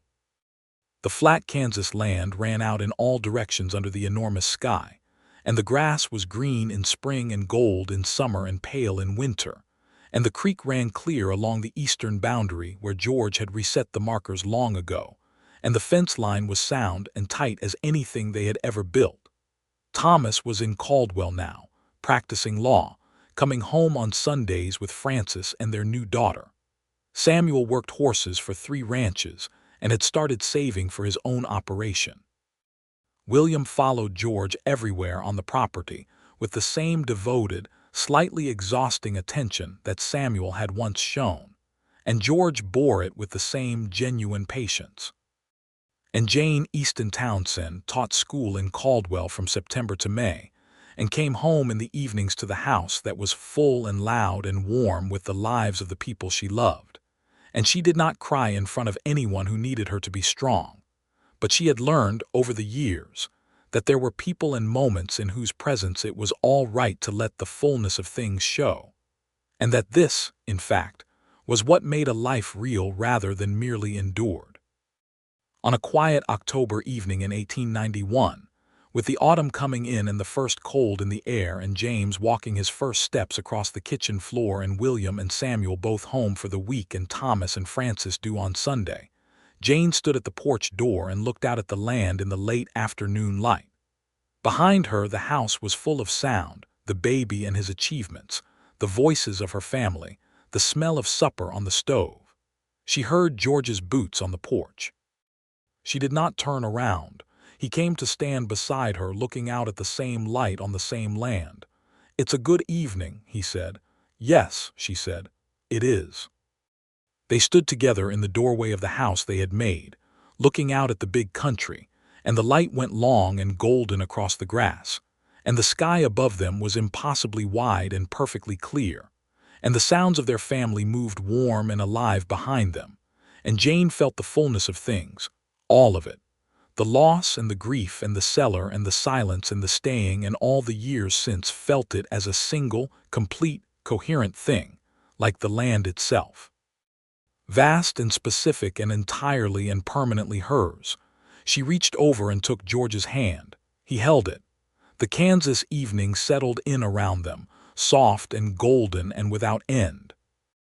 The flat Kansas land ran out in all directions under the enormous sky, and the grass was green in spring and gold in summer and pale in winter, and the creek ran clear along the eastern boundary where George had reset the markers long ago, and the fence line was sound and tight as anything they had ever built. Thomas was in Caldwell now, practicing law, coming home on Sundays with Frances and their new daughter. Samuel worked horses for 3 ranches and had started saving for his own operation. William followed George everywhere on the property with the same devoted, slightly exhausting attention that Samuel had once shown, and George bore it with the same genuine patience. And Jane Easton Townsend taught school in Caldwell from September to May, and came home in the evenings to the house that was full and loud and warm with the lives of the people she loved. And she did not cry in front of anyone who needed her to be strong. But she had learned, over the years, that there were people and moments in whose presence it was all right to let the fullness of things show, and that this, in fact, was what made a life real rather than merely endured. On a quiet October evening in 1891, with the autumn coming in and the first cold in the air and James walking his first steps across the kitchen floor and William and Samuel both home for the week and Thomas and Frances due on Sunday, Jane stood at the porch door and looked out at the land in the late afternoon light. Behind her the house was full of sound, the baby and his achievements, the voices of her family, the smell of supper on the stove. She heard George's boots on the porch. She did not turn around. He came to stand beside her, looking out at the same light on the same land. "It's a good evening," he said. "Yes," she said, "it is." They stood together in the doorway of the house they had made, looking out at the big country, and the light went long and golden across the grass, and the sky above them was impossibly wide and perfectly clear, and the sounds of their family moved warm and alive behind them. And Jane felt the fullness of things, all of it. The loss and the grief and the cellar and the silence and the staying and all the years since felt it as a single, complete, coherent thing, like the land itself. Vast and specific and entirely and permanently hers. She reached over and took George's hand. He held it. The Kansas evening settled in around them, soft and golden and without end.